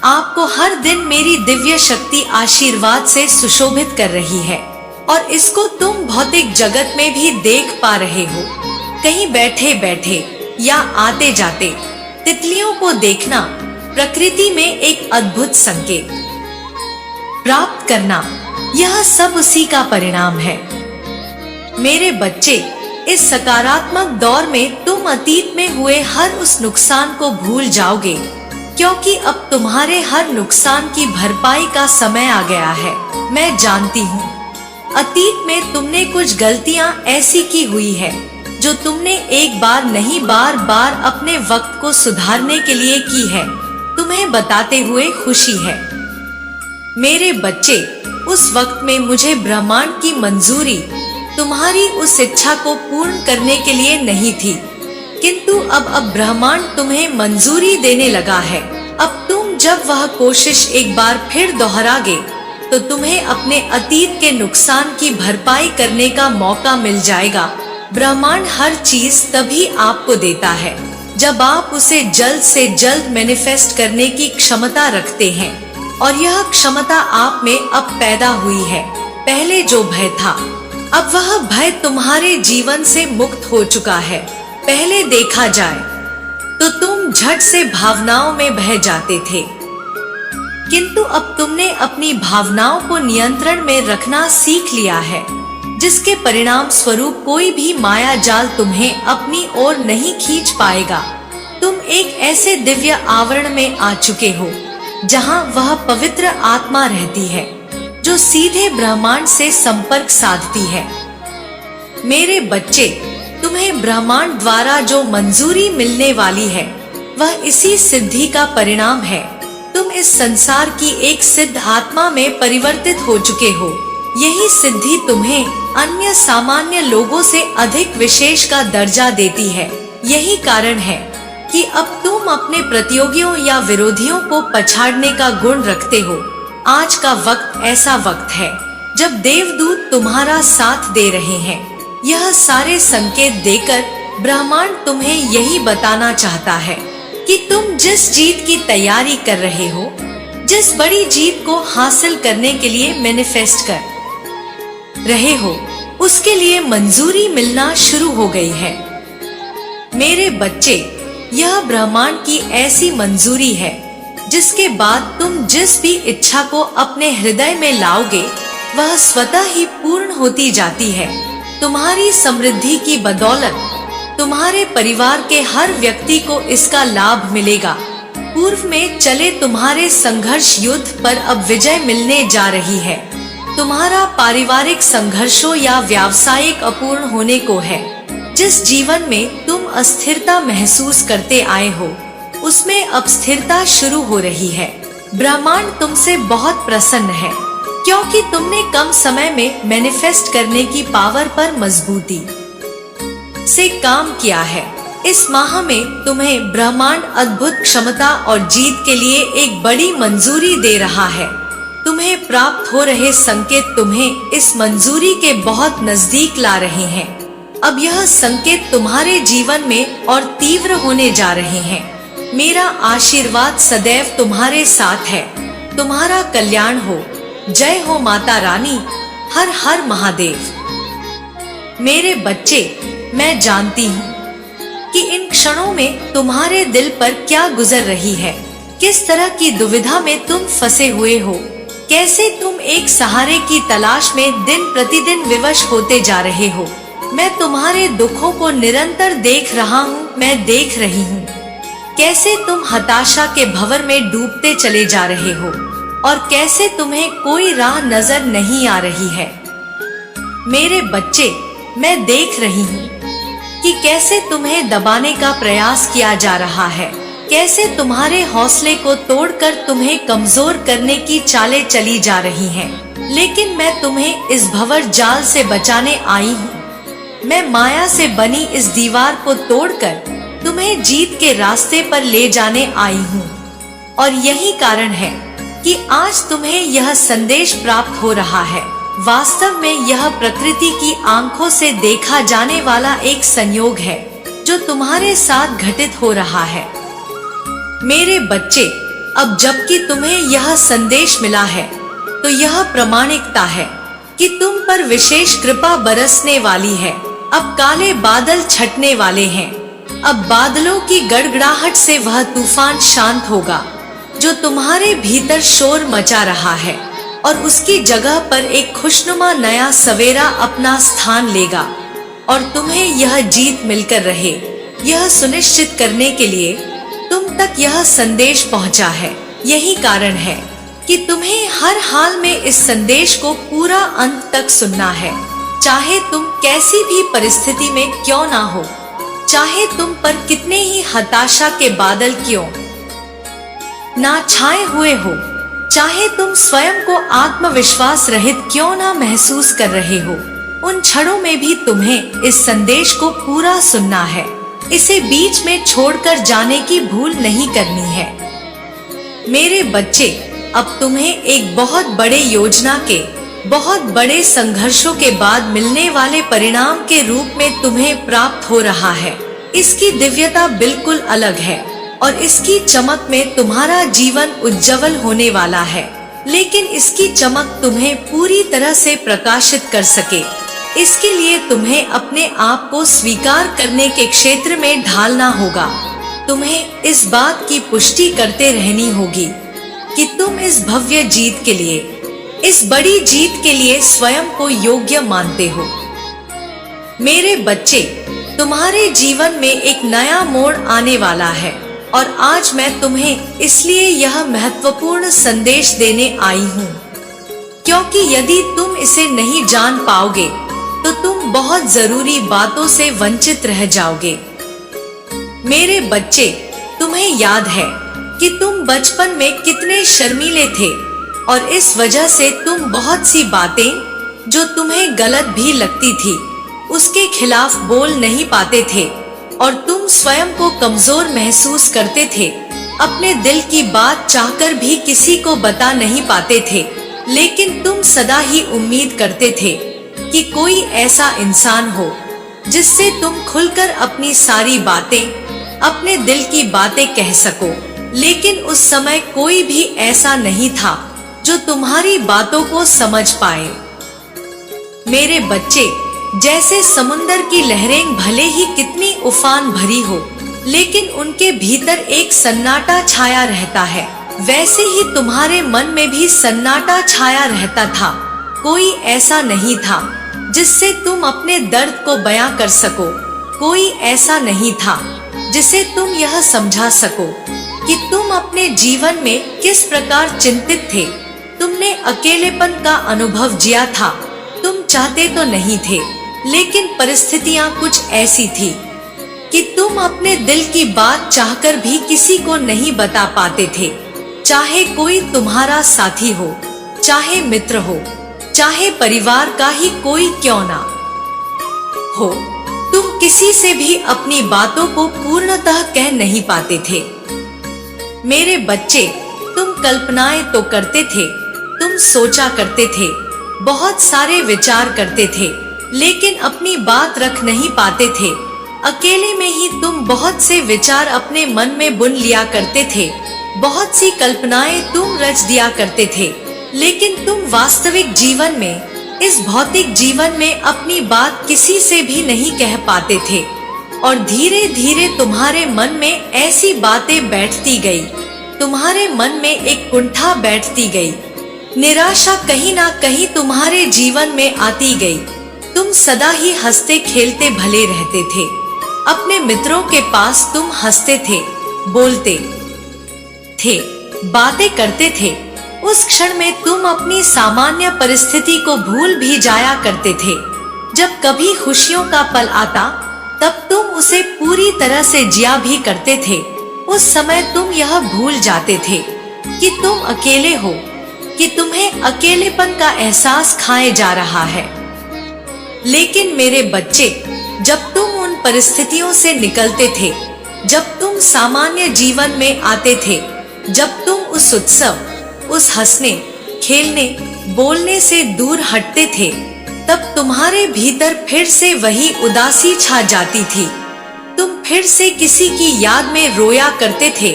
[SPEAKER 1] आपको हर दिन मेरी दिव्य शक्ति आशीर्वाद से सुशोभित कर रही है और इसको तुम भौतिक जगत में भी देख पा रहे हो। कहीं बैठे बैठे या आते जाते तितलियों को देखना प्रकृति में एक अद्भुत संकेत प्राप्त करना, यह सब उसी का परिणाम है। मेरे बच्चे, इस सकारात्मक दौर में तुम अतीत में हुए हर उस नुकसान को भूल जाओगे, क्योंकि अब तुम्हारे हर नुकसान की भरपाई का समय आ गया है। मैं जानती हूँ अतीत में तुमने कुछ गलतियाँ ऐसी की हुई है जो तुमने एक बार नहीं बार बार अपने वक्त को सुधारने के लिए की है। तुम्हें बताते हुए खुशी है। मेरे बच्चे, उस वक्त में मुझे ब्रह्मांड की मंजूरी तुम्हारी उस इच्छा को पूर्ण करने के लिए नहीं थी, किंतु अब ब्रह्मांड तुम्हें मंजूरी देने लगा है। अब तुम जब वह कोशिश एक बार फिर दोहरागे तो तुम्हें अपने अतीत के नुकसान की भरपाई करने का मौका मिल जाएगा। ब्रह्मांड हर चीज तभी आपको देता है जब आप उसे जल्द से जल्द मैनिफेस्ट करने की क्षमता रखते हैं, और यह क्षमता आप में अब पैदा हुई है। पहले जो भय था, अब वह भय तुम्हारे जीवन से मुक्त हो चुका है। पहले देखा जाए तो तुम झट से भावनाओं में बह जाते थे, किंतु अब तुमने अपनी भावनाओं को नियंत्रण में रखना सीख लिया है, जिसके परिणाम स्वरूप कोई भी माया जाल तुम्हें अपनी ओर नहीं खींच पाएगा। तुम एक ऐसे दिव्य आवरण में आ चुके हो जहां वह पवित्र आत्मा रहती है जो सीधे ब्रह्मांड से संपर्क साधती है। मेरे बच्चे, तुम्हें ब्रह्मांड द्वारा जो मंजूरी मिलने वाली है वह इसी सिद्धि का परिणाम है। तुम इस संसार की एक सिद्ध आत्मा में परिवर्तित हो चुके हो। यही सिद्धि तुम्हें अन्य सामान्य लोगों से अधिक विशेष का दर्जा देती है। यही कारण है कि अब तुम अपने प्रतियोगियों या विरोधियों को पछाड़ने का गुण रखते हो। आज का वक्त ऐसा वक्त है जब देवदूत तुम्हारा साथ दे रहे हैं। यह सारे संकेत देकर ब्रह्मांड तुम्हें यही बताना चाहता है कि तुम जिस जीत की तैयारी कर रहे हो, जिस बड़ी जीत को हासिल करने के लिए मैनिफेस्ट कर रहे हो, उसके लिए मंजूरी मिलना शुरू हो गई है। मेरे बच्चे, यह ब्रह्मांड की ऐसी मंजूरी है जिसके बाद तुम जिस भी इच्छा को अपने हृदय में लाओगे वह स्वतः ही पूर्ण होती जाती है। तुम्हारी समृद्धि की बदौलत तुम्हारे परिवार के हर व्यक्ति को इसका लाभ मिलेगा। पूर्व में चले तुम्हारे संघर्ष युद्ध पर अब विजय मिलने जा रही है। तुम्हारा पारिवारिक संघर्षों या व्यावसायिक अपूर्ण होने को है, जिस जीवन में तुम अस्थिरता महसूस करते आए हो, उसमें अब स्थिरता शुरू हो रही है। ब्रह्मांड तुमसे बहुत प्रसन्न है क्योंकि तुमने कम समय में मैनिफेस्ट करने की पावर पर मजबूती से काम किया है। इस माह में तुम्हें ब्रह्मांड अद्भुत क्षमता और जीत के लिए एक बड़ी मंजूरी दे रहा है। तुम्हें प्राप्त हो रहे संकेत तुम्हें इस मंजूरी के बहुत नजदीक ला रहे हैं। अब यह संकेत तुम्हारे जीवन में और तीव्र होने जा रहे हैं। मेरा आशीर्वाद सदैव तुम्हारे साथ है। तुम्हारा कल्याण हो। जय हो माता रानी। हर हर महादेव। मेरे बच्चे, मैं जानती हूँ कि इन क्षणों में तुम्हारे दिल पर क्या गुजर रही है, किस तरह की दुविधा में तुम फंसे हुए हो, कैसे तुम एक सहारे की तलाश में दिन प्रतिदिन विवश होते जा रहे हो। मैं तुम्हारे दुखों को निरंतर देख रहा हूँ। मैं देख रही हूँ कैसे तुम हताशा के भंवर में डूबते चले जा रहे हो और कैसे तुम्हें कोई राह नजर नहीं आ रही है। मेरे बच्चे, मैं देख रही हूँ कि कैसे तुम्हें दबाने का प्रयास किया जा रहा है, कैसे तुम्हारे हौसले को तोड़कर तुम्हें कमजोर करने की चालें चली जा रही हैं। लेकिन मैं तुम्हें इस भंवर जाल से बचाने आई हूँ। मैं माया से बनी इस दीवार को तोड़कर तुम्हें जीत के रास्ते पर ले जाने आई हूँ। और यही कारण है कि आज तुम्हें यह संदेश प्राप्त हो रहा है। वास्तव में यह प्रकृति की आंखों से देखा जाने वाला एक संयोग है जो तुम्हारे साथ घटित हो रहा है। मेरे बच्चे, अब जबकि तुम्हें यह संदेश मिला है तो यह प्रमाणिकता है कि तुम पर विशेष कृपा बरसने वाली है। अब काले बादल छटने वाले हैं। अब बादलों की गड़गड़ाहट से वह तूफान शांत होगा जो तुम्हारे भीतर शोर मचा रहा है, और उसकी जगह पर एक खुशनुमा नया सवेरा अपना स्थान लेगा। और तुम्हें यह जीत मिलकर रहे, यह सुनिश्चित करने के लिए तुम तक यह संदेश पहुंचा है। यही कारण है कि तुम्हें हर हाल में इस संदेश को पूरा अंत तक सुनना है, चाहे तुम कैसी भी परिस्थिति में क्यों ना हो, चाहे तुम पर कितने ही हताशा के बादल क्यों ना छाए हुए हो, चाहे तुम स्वयं को आत्मविश्वास रहित क्यों ना महसूस कर रहे हो। उन क्षणों में भी तुम्हें इस संदेश को पूरा सुनना है। इसे बीच में छोड़कर जाने की भूल नहीं करनी है। मेरे बच्चे, अब तुम्हें एक बहुत बड़े योजना के, बहुत बड़े संघर्षों के बाद मिलने वाले परिणाम के रूप में तुम्हें प्राप्त हो रहा है। इसकी दिव्यता बिल्कुल अलग है और इसकी चमक में तुम्हारा जीवन उज्जवल होने वाला है। लेकिन इसकी चमक तुम्हें पूरी तरह से प्रकाशित कर सके, इसके लिए तुम्हें अपने आप को स्वीकार करने के क्षेत्र में ढालना होगा। तुम्हें इस बात की पुष्टि करते रहनी होगी कि तुम इस भव्य जीत के लिए, इस बड़ी जीत के लिए स्वयं को योग्य मानते हो। मेरे बच्चे, तुम्हारे जीवन में एक नया मोड़ आने वाला है और आज मैं तुम्हें इसलिए यह महत्वपूर्ण संदेश देने आई हूँ, क्योंकि यदि तुम इसे नहीं जान पाओगे तो तुम बहुत जरूरी बातों से वंचित रह जाओगे। मेरे बच्चे, तुम्हें याद है कि तुम बचपन में कितने शर्मीले थे और इस वजह से तुम बहुत सी बातें जो तुम्हें गलत भी लगती थी उसके खिलाफ बोल नहीं पाते थे और तुम स्वयं को कमजोर महसूस करते थे। अपने दिल की बात चाहकर भी किसी को बता नहीं पाते थे, लेकिन तुम सदा ही उम्मीद करते थे कि कोई ऐसा इंसान हो जिससे तुम खुलकर अपनी सारी बातें, अपने दिल की बातें कह सको। लेकिन उस समय कोई भी ऐसा नहीं था जो तुम्हारी बातों को समझ पाए। मेरे बच्चे, जैसे समुंदर की लहरें भले ही कितनी उफान भरी हो, लेकिन उनके भीतर एक सन्नाटा छाया रहता है, वैसे ही तुम्हारे मन में भी सन्नाटा छाया रहता था। कोई ऐसा नहीं था जिससे तुम अपने दर्द को बयां कर सको। कोई ऐसा नहीं था जिसे तुम यह समझा सको कि तुम अपने जीवन में किस प्रकार चिंतित थे। तुमने अकेलेपन का अनुभव जिया था। तुम चाहते तो नहीं थे, लेकिन परिस्थितियां कुछ ऐसी थी कि तुम अपने दिल की बात चाहकर भी किसी को नहीं बता पाते थे। चाहे कोई तुम्हारा साथी हो, चाहे मित्र हो, चाहे परिवार का ही कोई क्यों ना हो, तुम किसी से भी अपनी बातों को पूर्णतः कह नहीं पाते थे। मेरे बच्चे, तुम कल्पनाएं तो करते थे, तुम सोचा करते थे, बहुत सारे विचार करते थे, लेकिन अपनी बात रख नहीं पाते थे। अकेले में ही तुम बहुत से विचार अपने मन में बुन लिया करते थे, बहुत सी कल्पनाएं तुम रच दिया करते थे, लेकिन तुम वास्तविक जीवन में, इस भौतिक जीवन में अपनी बात किसी से भी नहीं कह पाते थे। और धीरे धीरे तुम्हारे मन में ऐसी बातें बैठती गई, तुम्हारे मन में एक कुंठा बैठती गई, निराशा कहीं ना कहीं तुम्हारे जीवन में आती गई। तुम सदा ही हंसते खेलते भले रहते थे, अपने मित्रों के पास तुम हंसते थे, बोलते थे, बातें करते थे। उस क्षण में तुम अपनी सामान्य परिस्थिति को भूल भी जाया करते थे। जब कभी खुशियों का पल आता तब तुम उसे पूरी तरह से जिया भी करते थे। उस समय तुम यह भूल जाते थे कि तुम अकेले हो, कि तुम्हें अकेलेपन का एहसास खाए जा रहा है। लेकिन मेरे बच्चे, जब तुम उन परिस्थितियों से निकलते थे, जब तुम सामान्य जीवन में आते थे, जब तुम उस उत्सव, उस हंसने, खेलने, बोलने से दूर हटते थे, तब तुम्हारे भीतर फिर से वही उदासी छा जाती थी। तुम फिर से किसी की याद में रोया करते थे।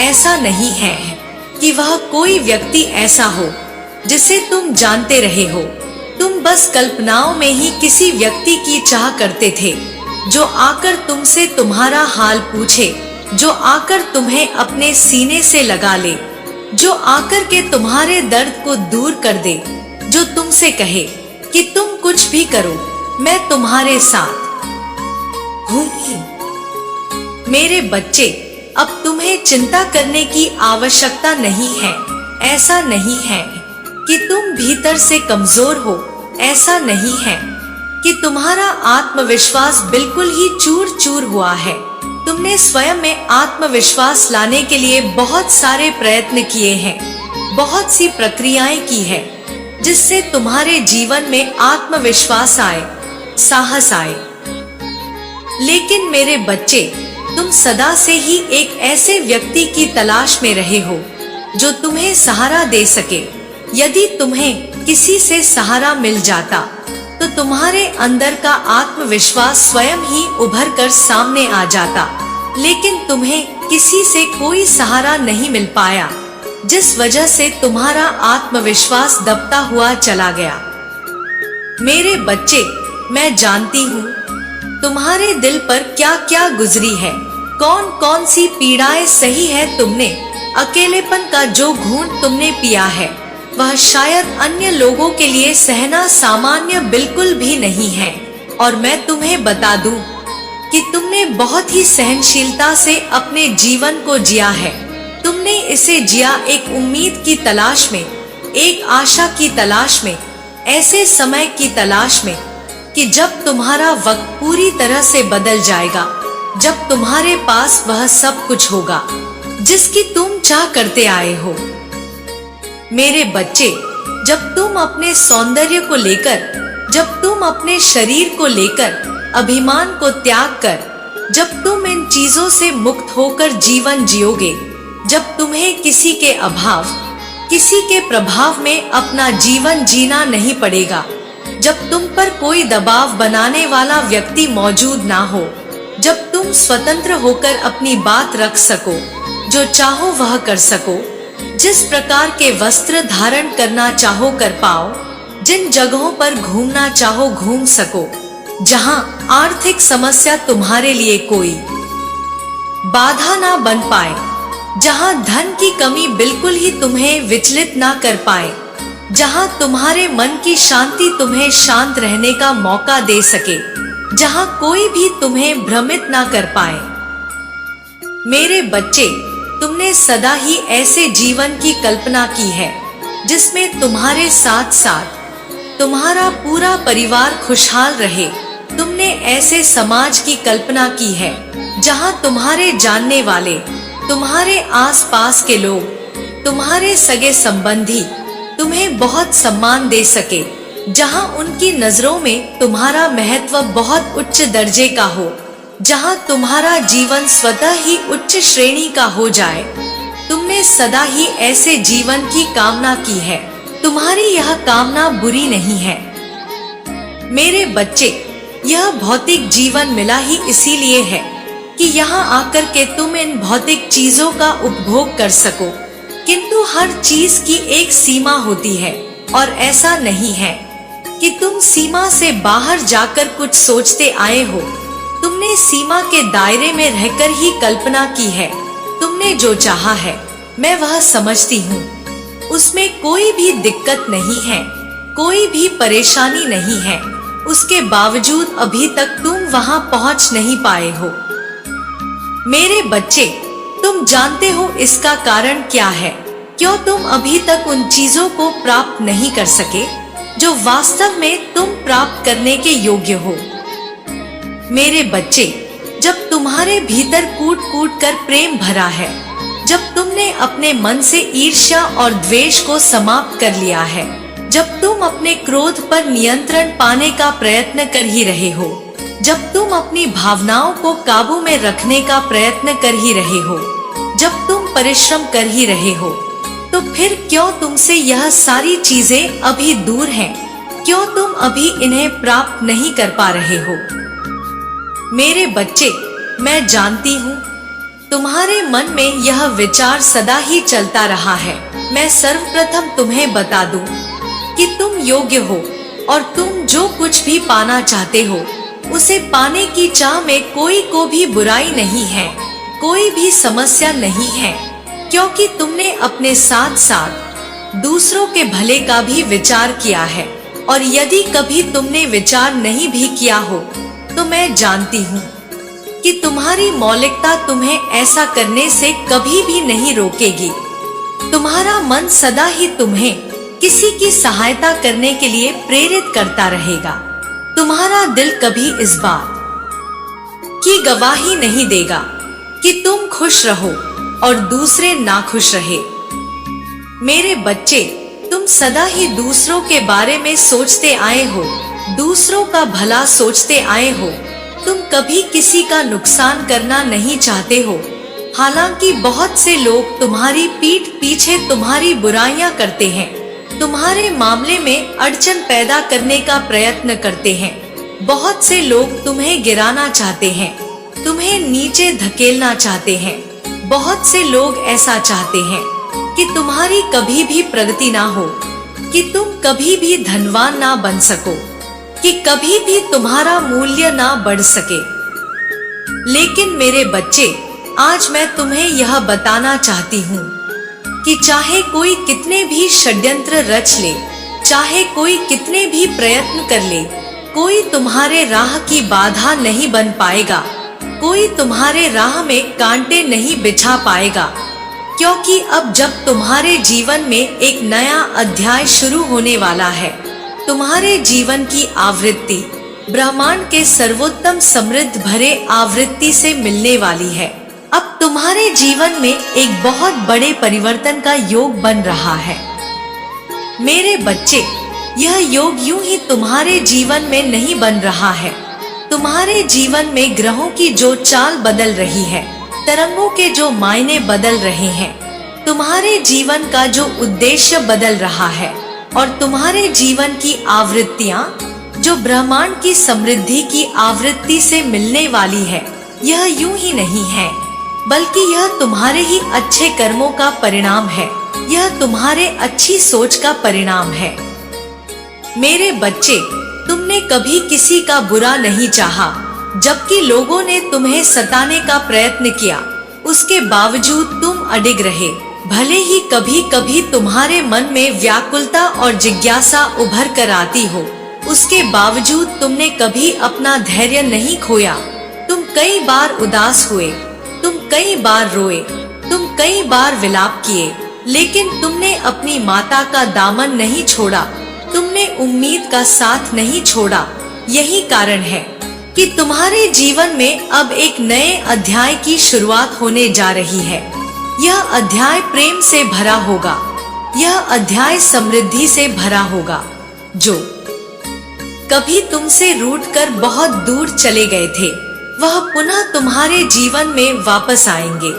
[SPEAKER 1] ऐसा नहीं है कि वह कोई व्यक्ति ऐसा हो जिसे तुम जानते रहे हो। तुम बस कल्पनाओं में ही किसी व्यक्ति की चाह करते थे, जो आकर तुमसे तुम्हारा हाल पूछे, जो आकर तुम्हें अपने सीने से लगा ले, जो आकर के तुम्हारे दर्द को दूर कर दे, जो तुमसे कहे कि तुम कुछ भी करो, मैं तुम्हारे साथ हूँ। मेरे बच्चे, अब तुम्हें चिंता करने की आवश्यकता नहीं है। ऐसा नहीं है कि तुम भीतर से कमजोर हो, ऐसा नहीं है कि तुम्हारा आत्मविश्वास बिल्कुल ही चूर चूर हुआ है। तुमने स्वयं में आत्मविश्वास लाने के लिए बहुत सारे प्रयत्न किए हैं, बहुत सी प्रक्रियाएं की है, जिससे तुम्हारे जीवन में आत्मविश्वास आए, साहस आए। लेकिन मेरे बच्चे, तुम सदा से ही एक ऐसे व्यक्ति की तलाश में रहे हो जो तुम्हें सहारा दे सके। यदि तुम्हें किसी से सहारा मिल जाता तो तुम्हारे अंदर का आत्मविश्वास स्वयं ही उभर कर सामने आ जाता। लेकिन तुम्हें किसी से कोई सहारा नहीं मिल पाया, जिस वजह से तुम्हारा आत्मविश्वास दबता हुआ चला गया। मेरे बच्चे, मैं जानती हूँ तुम्हारे दिल पर क्या क्या गुजरी है, कौन कौन सी पीड़ाएं सही है तुमने। अकेलेपन का जो घूंट तुमने पिया है, वह शायद अन्य लोगों के लिए सहना सामान्य बिल्कुल भी नहीं है। और मैं तुम्हें बता दूं कि तुमने बहुत ही सहनशीलता से अपने जीवन को जिया है। तुमने इसे जिया एक उम्मीद की तलाश में, एक आशा की तलाश में, ऐसे समय की तलाश में कि जब तुम्हारा वक्त पूरी तरह से बदल जाएगा, जब तुम्हारे पास वह सब कुछ होगा जिसकी तुम चाह करते आए हो। मेरे बच्चे, जब तुम अपने सौंदर्य को लेकर, जब तुम अपने शरीर को लेकर, अभिमान को त्याग कर, जब तुम इन चीजों से मुक्त होकर जीवन जियोगे, जब तुम्हें किसी के अभाव, किसी के प्रभाव में अपना जीवन जीना नहीं पड़ेगा, जब तुम पर कोई दबाव बनाने वाला व्यक्ति मौजूद ना हो, जब तुम स्वतंत्र होकर अपनी बात रख सको, जो चाहो वह कर सको, जिस प्रकार के वस्त्र धारण करना चाहो कर पाओ, जिन जगहों पर घूमना चाहो घूम सको, जहां आर्थिक समस्या तुम्हारे लिए कोई बाधा ना बन पाए, जहां धन की कमी बिल्कुल ही तुम्हें विचलित ना कर पाए, जहां तुम्हारे मन की शांति तुम्हें शांत रहने का मौका दे सके, जहां कोई भी तुम्हें भ्रमित ना कर पाए। मेरे बच्चे, तुमने सदा ही ऐसे जीवन की कल्पना की है जिसमें तुम्हारे साथ साथ तुम्हारा पूरा परिवार खुशहाल रहे। तुमने ऐसे समाज की कल्पना की है जहां तुम्हारे जानने वाले, तुम्हारे आसपास के लोग, तुम्हारे सगे संबंधी तुम्हें बहुत सम्मान दे सके, जहां उनकी नजरों में तुम्हारा महत्व बहुत उच्च दर्जे का हो, जहां तुम्हारा जीवन स्वतः ही उच्च श्रेणी का हो जाए। तुमने सदा ही ऐसे जीवन की कामना की है। तुम्हारी यह कामना बुरी नहीं है। मेरे बच्चे, यह भौतिक जीवन मिला ही इसीलिए है कि यहाँ आकर के तुम इन भौतिक चीजों का उपभोग कर सको, किंतु हर चीज की एक सीमा होती है। और ऐसा नहीं है कि तुम सीमा से बाहर जाकर कुछ सोचते आए हो। तुमने सीमा के दायरे में रहकर ही कल्पना की है। तुमने जो चाहा है, मैं वह समझती हूँ, उसमें कोई भी दिक्कत नहीं है, कोई भी परेशानी नहीं है। उसके बावजूद अभी तक तुम वहां पहुंच नहीं पाए हो। मेरे बच्चे, तुम जानते हो इसका कारण क्या है? क्यों तुम अभी तक उन चीजों को प्राप्त नहीं कर सके जो वास्तव में तुम प्राप्त करने के योग्य हो? मेरे बच्चे, जब तुम्हारे भीतर कूट कूट कर प्रेम भरा है, जब तुमने अपने मन से ईर्ष्या और द्वेष को समाप्त कर लिया है, जब तुम अपने क्रोध पर नियंत्रण पाने का प्रयत्न कर ही रहे हो, जब तुम अपनी भावनाओं को काबू में रखने का प्रयत्न कर ही रहे हो, जब तुम परिश्रम कर ही रहे हो, तो फिर क्यों तुमसे यह सारी चीजें अभी दूर हैं? क्यों तुम अभी इन्हें प्राप्त नहीं कर पा रहे हो? मेरे बच्चे, मैं जानती हूँ तुम्हारे मन में यह विचार सदा ही चलता रहा है। मैं सर्वप्रथम तुम्हें बता दूं कि तुम योग्य हो और तुम जो कुछ भी पाना चाहते हो उसे पाने की चाह में कोई को भी बुराई नहीं है, कोई भी समस्या नहीं है, क्योंकि तुमने अपने साथ साथ दूसरों के भले का भी विचार किया है। और यदि कभी तुमने विचार नहीं भी किया हो तो मैं जानती हूँ कि तुम्हारी मौलिकता तुम्हें ऐसा करने से कभी भी नहीं रोकेगी। तुम्हारा मन सदा ही तुम्हें किसी की सहायता करने के लिए प्रेरित करता रहेगा। तुम्हारा दिल कभी इस बात की गवाही नहीं देगा कि तुम खुश रहो और दूसरे नाखुश रहे। मेरे बच्चे, तुम सदा ही दूसरों के बारे में सोचते आए हो, दूसरों का भला सोचते आए हो। तुम कभी किसी का नुकसान करना नहीं चाहते हो। हालांकि बहुत से लोग तुम्हारी पीठ पीछे तुम्हारी बुराइयां करते हैं, तुम्हारे मामले में अड़चन पैदा करने का प्रयत्न करते हैं। बहुत से लोग तुम्हें गिराना चाहते हैं, तुम्हें नीचे धकेलना चाहते हैं। बहुत से लोग ऐसा चाहते हैं कि तुम्हारी कभी भी प्रगति ना हो, कि तुम कभी भी धनवान ना बन सको, कि कभी भी तुम्हारा मूल्य ना बढ़ सके। लेकिन मेरे बच्चे, आज मैं तुम्हें यह बताना चाहती हूँ कि चाहे कोई कितने भी षड्यंत्र रच ले, चाहे कोई कितने भी प्रयत्न कर ले, कोई तुम्हारे राह की बाधा नहीं बन पाएगा, कोई तुम्हारे राह में कांटे नहीं बिछा पाएगा। क्योंकि अब जब तुम्हारे जीवन में एक नया अध्याय शुरू होने वाला है, तुम्हारे जीवन की आवृत्ति ब्रह्मांड के सर्वोत्तम समृद्ध भरे आवृत्ति से मिलने वाली है। अब तुम्हारे जीवन में एक बहुत बड़े परिवर्तन का योग बन रहा है। मेरे बच्चे, यह योग यूं ही तुम्हारे जीवन में नहीं बन रहा है। तुम्हारे जीवन में ग्रहों की जो चाल बदल रही है, तरंगों के जो मायने बदल रहे हैं, तुम्हारे जीवन का जो उद्देश्य बदल रहा है, और तुम्हारे जीवन की आवृत्तियां जो ब्रह्मांड की समृद्धि की आवृत्ति से मिलने वाली है, यह यूं ही नहीं है, बल्कि यह तुम्हारे ही अच्छे कर्मों का परिणाम है। यह तुम्हारे अच्छी सोच का परिणाम है। मेरे बच्चे, तुमने कभी किसी का बुरा नहीं चाहा, जबकि लोगों ने तुम्हें सताने का प्रयत्न किया, उसके बावजूद तुम अडिग रहे। भले ही कभी कभी तुम्हारे मन में व्याकुलता और जिज्ञासा उभर कर आती हो, उसके बावजूद तुमने कभी अपना धैर्य नहीं खोया। तुम कई बार उदास हुए, तुम कई बार रोए, तुम कई बार विलाप किए, लेकिन तुमने अपनी माता का दामन नहीं छोड़ा, तुमने उम्मीद का साथ नहीं छोड़ा। यही कारण है कि तुम्हारे जीवन में अब एक नए अध्याय की शुरुआत होने जा रही है। यह अध्याय प्रेम से भरा होगा, यह अध्याय समृद्धि से भरा होगा। जो कभी तुमसे रूठकर बहुत दूर चले गए थे, वह पुनः तुम्हारे जीवन में वापस आएंगे।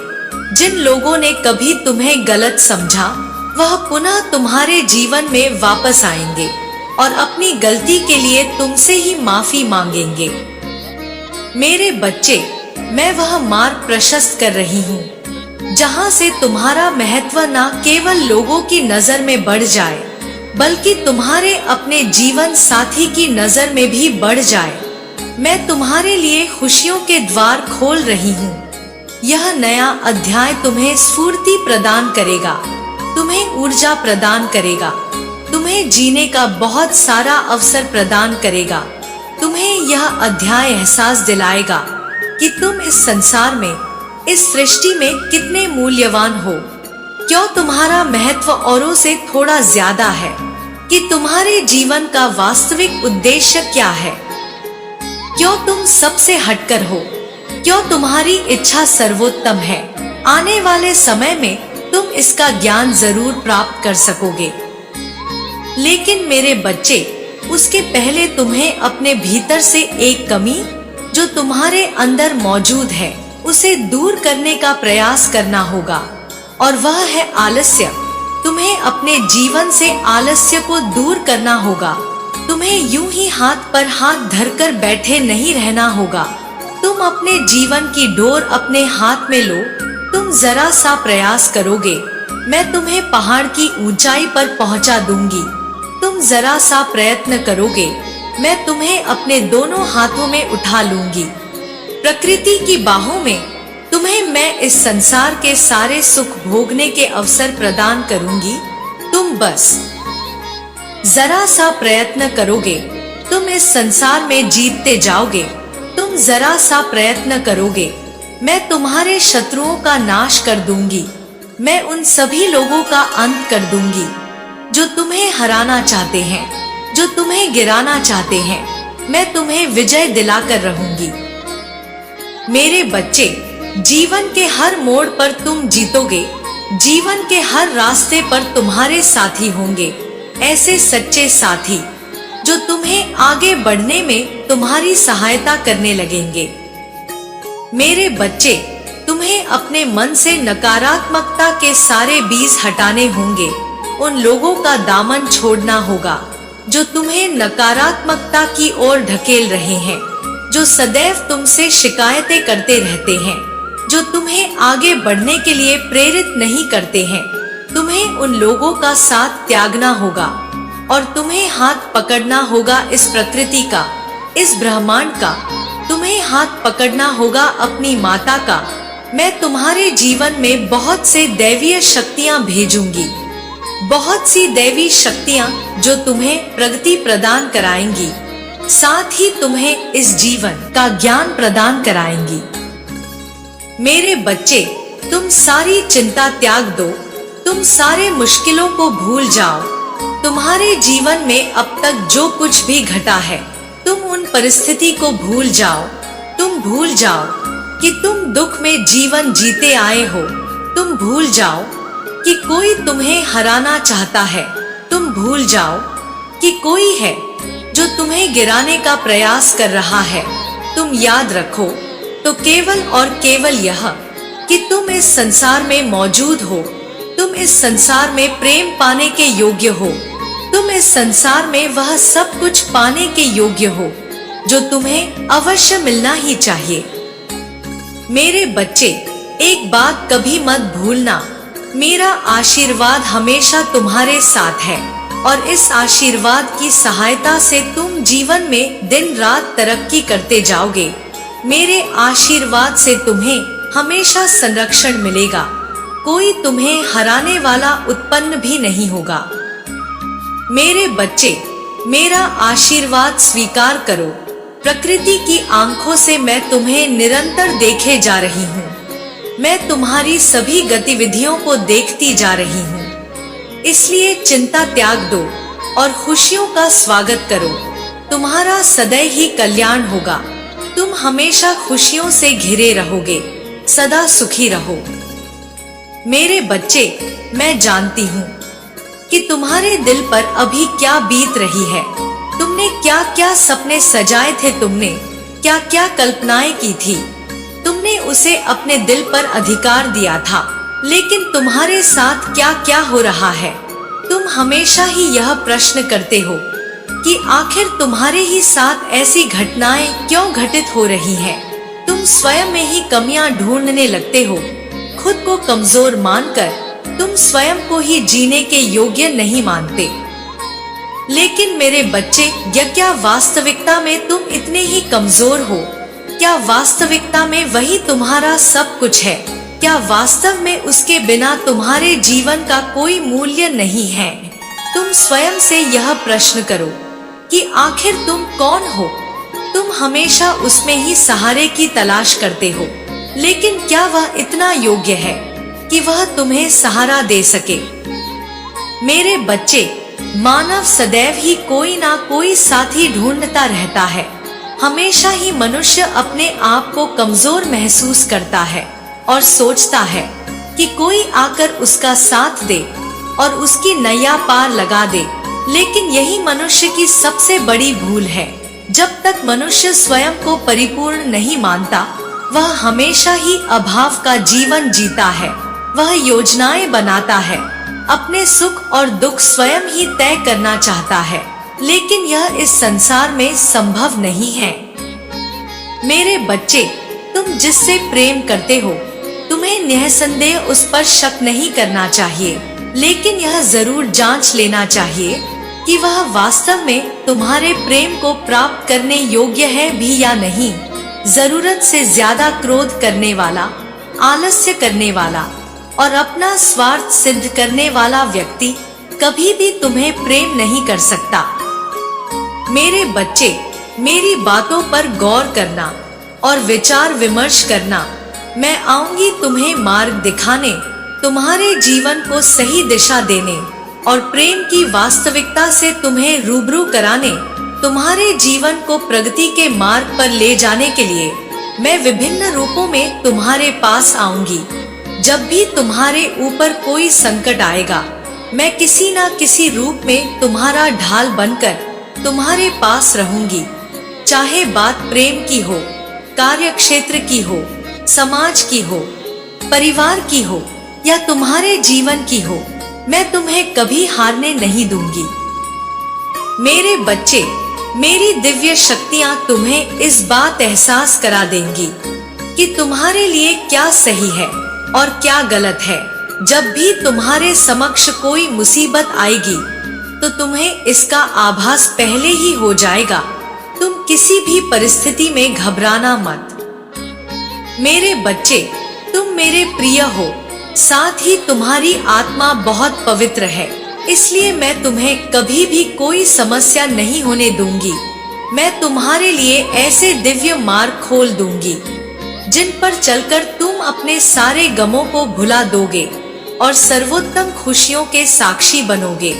[SPEAKER 1] जिन लोगों ने कभी तुम्हें गलत समझा, वह पुनः तुम्हारे जीवन में वापस आएंगे और अपनी गलती के लिए तुमसे ही माफी मांगेंगे। मेरे बच्चे, मैं वह मार्ग प्रशस्त कर रही हूँ जहाँ से तुम्हारा महत्व न केवल लोगों की नजर में बढ़ जाए, बल्कि तुम्हारे अपने जीवन साथी की नजर में भी बढ़ जाए। मैं तुम्हारे लिए खुशियों के द्वार खोल रही हूँ। यह नया अध्याय तुम्हें स्फूर्ति प्रदान करेगा, तुम्हें ऊर्जा प्रदान करेगा, तुम्हें जीने का बहुत सारा अवसर प्रदान करेगा। तुम्हें यह अध्याय एहसास दिलाएगा कि तुम इस संसार में, इस सृष्टि में कितने मूल्यवान हो, क्यों तुम्हारा महत्व औरों से थोड़ा ज्यादा है, कि तुम्हारे जीवन का वास्तविक उद्देश्य क्या है। क्यों तुम सबसे हटकर हो? क्यों तुम्हारी इच्छा सर्वोत्तम है? आने वाले समय में तुम इसका ज्ञान जरूर प्राप्त कर सकोगे। लेकिन मेरे बच्चे, उसके पहले तुम्हें अपने भीतर से एक कमी जो तुम्हारे अंदर मौजूद है उसे दूर करने का प्रयास करना होगा, और वह है आलस्य। तुम्हें अपने जीवन से आलस्य को दूर करना होगा। तुम्हें यूं ही हाथ पर हाथ धरकर बैठे नहीं रहना होगा। तुम अपने जीवन की डोर अपने हाथ में लो। तुम जरा सा प्रयास करोगे, मैं तुम्हें पहाड़ की ऊंचाई पर पहुंचा दूंगी। तुम जरा सा प्रयत्न करोगे, मैं तुम्हें अपने दोनों हाथों में उठा लूंगी। प्रकृति की बाहों में तुम्हें मैं इस संसार के सारे सुख भोगने के अवसर प्रदान करूंगी। तुम बस जरा सा प्रयत्न करोगे, तुम इस संसार में जीतते जाओगे। तुम जरा सा प्रयत्न करोगे, मैं तुम्हारे शत्रुओं का नाश कर दूंगी। मैं उन सभी लोगों का अंत कर दूंगी जो तुम्हें हराना चाहते हैं, जो तुम्हें गिराना चाहते हैं। मैं तुम्हें विजय दिलाकर रहूंगी। मेरे बच्चे, जीवन के हर मोड़ पर तुम जीतोगे। जीवन के हर रास्ते पर तुम्हारे साथी होंगे, ऐसे सच्चे साथी जो तुम्हें आगे बढ़ने में तुम्हारी सहायता करने लगेंगे। मेरे बच्चे, तुम्हें अपने मन से नकारात्मकता के सारे बीज हटाने होंगे। उन लोगों का दामन छोड़ना होगा जो तुम्हें नकारात्मकता की ओर ढकेल रहे हैं, जो सदैव तुमसे शिकायतें करते रहते हैं, जो तुम्हें आगे बढ़ने के लिए प्रेरित नहीं करते हैं। तुम्हें उन लोगों का साथ त्यागना होगा और तुम्हें हाथ पकड़ना होगा इस प्रकृति का, इस ब्रह्मांड का। तुम्हें हाथ पकड़ना होगा अपनी माता का। मैं तुम्हारे जीवन में बहुत से दैवीय शक्तियां भेजूंगी, बहुत सी दैवी शक्तियां जो तुम्हें प्रगति प्रदान कराएंगी, साथ ही तुम्हें इस जीवन का ज्ञान प्रदान कराएंगी। मेरे बच्चे, तुम सारी चिंता त्याग दो। तुम सारे मुश्किलों को भूल जाओ। तुम्हारे जीवन में अब तक जो कुछ भी घटा है, तुम उन परिस्थिति को भूल जाओ। तुम भूल जाओ कि तुम दुख में जीवन जीते आए हो। तुम भूल जाओ कि कोई तुम्हें हराना चाहता है। तुम भूल जाओ कि कोई है जो तुम्हें गिराने का प्रयास कर रहा है। तुम याद रखो तो केवल और केवल यह कि तुम इस संसार में मौजूद हो। तुम इस संसार में प्रेम पाने के योग्य हो। तुम इस संसार में वह सब कुछ पाने के योग्य हो जो तुम्हें अवश्य मिलना ही चाहिए। मेरे बच्चे, एक बात कभी मत भूलना, मेरा आशीर्वाद हमेशा तुम्हारे साथ है और इस आशीर्वाद की सहायता से तुम जीवन में दिन रात तरक्की करते जाओगे। मेरे आशीर्वाद से तुम्हें हमेशा संरक्षण मिलेगा। कोई तुम्हें हराने वाला उत्पन्न भी नहीं होगा। मेरे बच्चे, मेरा आशीर्वाद स्वीकार करो। प्रकृति की आंखों से मैं तुम्हें निरंतर देखे जा रही हूँ। मैं तुम्हारी सभी गतिविधियों को देखती जा रही हूँ। इसलिए चिंता त्याग दो और खुशियों का स्वागत करो। तुम्हारा सदैव ही कल्याण होगा। तुम हमेशा खुशियों से घिरे रहोगे। सदा सुखी रहो। मेरे बच्चे, मैं जानती हूँ कि तुम्हारे दिल पर अभी क्या बीत रही है। तुमने क्या क्या सपने सजाए थे, तुमने क्या क्या कल्पनाएं की थी। तुमने उसे अपने दिल पर अधिकार दिया था, लेकिन तुम्हारे साथ क्या क्या हो रहा है। तुम हमेशा ही यह प्रश्न करते हो कि आखिर तुम्हारे ही साथ ऐसी घटनाएं क्यों घटित हो रही हैं। तुम स्वयं में ही कमियां ढूंढने लगते हो। खुद को कमजोर मानकर तुम स्वयं को ही जीने के योग्य नहीं मानते। लेकिन मेरे बच्चे, क्या वास्तविकता में तुम इतने ही कमजोर हो? क्या वास्तविकता में वही तुम्हारा सब कुछ है? क्या वास्तव में उसके बिना तुम्हारे जीवन का कोई मूल्य नहीं है? तुम स्वयं से यह प्रश्न करो कि आखिर तुम कौन हो? तुम हमेशा उसमें ही सहारे की तलाश करते हो, लेकिन क्या वह इतना योग्य है कि वह तुम्हें सहारा दे सके? मेरे बच्चे, मानव सदैव ही कोई ना कोई साथी ढूंढता रहता है। हमेशा ही मनुष्य अपने आप को कमजोर महसूस करता है और सोचता है कि कोई आकर उसका साथ दे और उसकी नैया पार लगा दे। लेकिन यही मनुष्य की सबसे बड़ी भूल है। जब तक मनुष्य स्वयं को परिपूर्ण नहीं मानता, वह हमेशा ही अभाव का जीवन जीता है। वह योजनाएं बनाता है, अपने सुख और दुख स्वयं ही तय करना चाहता है, लेकिन यह इस संसार में संभव नहीं है। मेरे बच्चे, तुम जिससे प्रेम करते हो, तुम्हें निःसंदेह उस पर शक नहीं करना चाहिए, लेकिन यह जरूर जांच लेना चाहिए कि वह वास्तव में तुम्हारे प्रेम को प्राप्त करने योग्य है भी या नहीं। जरूरत से ज्यादा क्रोध करने वाला, आलस्य करने वाला और अपना स्वार्थ सिद्ध करने वाला व्यक्ति कभी भी तुम्हें प्रेम नहीं कर सकता। मेरे बच्चे, मेरी बातों पर गौर करना और विचार विमर्श करना। मैं आऊंगी तुम्हें मार्ग दिखाने, तुम्हारे जीवन को सही दिशा देने और प्रेम की वास्तविकता से तुम्हें रूबरू कराने। तुम्हारे जीवन को प्रगति के मार्ग पर ले जाने के लिए मैं विभिन्न रूपों में तुम्हारे पास आऊंगी। जब भी तुम्हारे ऊपर कोई संकट आएगा, मैं किसी न किसी रूप में तुम्हारा ढाल बनकर तुम्हारे पास रहूंगी। चाहे बात प्रेम की हो, कार्य क्षेत्र की हो, समाज की हो, परिवार की हो या तुम्हारे जीवन की हो, मैं तुम्हें कभी हारने नहीं दूंगी। मेरे बच्चे, मेरी दिव्य शक्तियां तुम्हें इस बात एहसास करा देंगी कि तुम्हारे लिए क्या सही है और क्या गलत है। जब भी तुम्हारे समक्ष कोई मुसीबत आएगी तो तुम्हें इसका आभास पहले ही हो जाएगा। तुम किसी भी परिस्थिति में घबराना मत। मेरे बच्चे, तुम मेरे प्रिय हो, साथ ही तुम्हारी आत्मा बहुत पवित्र है, इसलिए मैं तुम्हें कभी भी कोई समस्या नहीं होने दूंगी। मैं तुम्हारे लिए ऐसे दिव्य मार्ग खोल दूंगी जिन पर चलकर तुम अपने सारे गमों को भुला दोगे और सर्वोत्तम खुशियों के साक्षी बनोगे।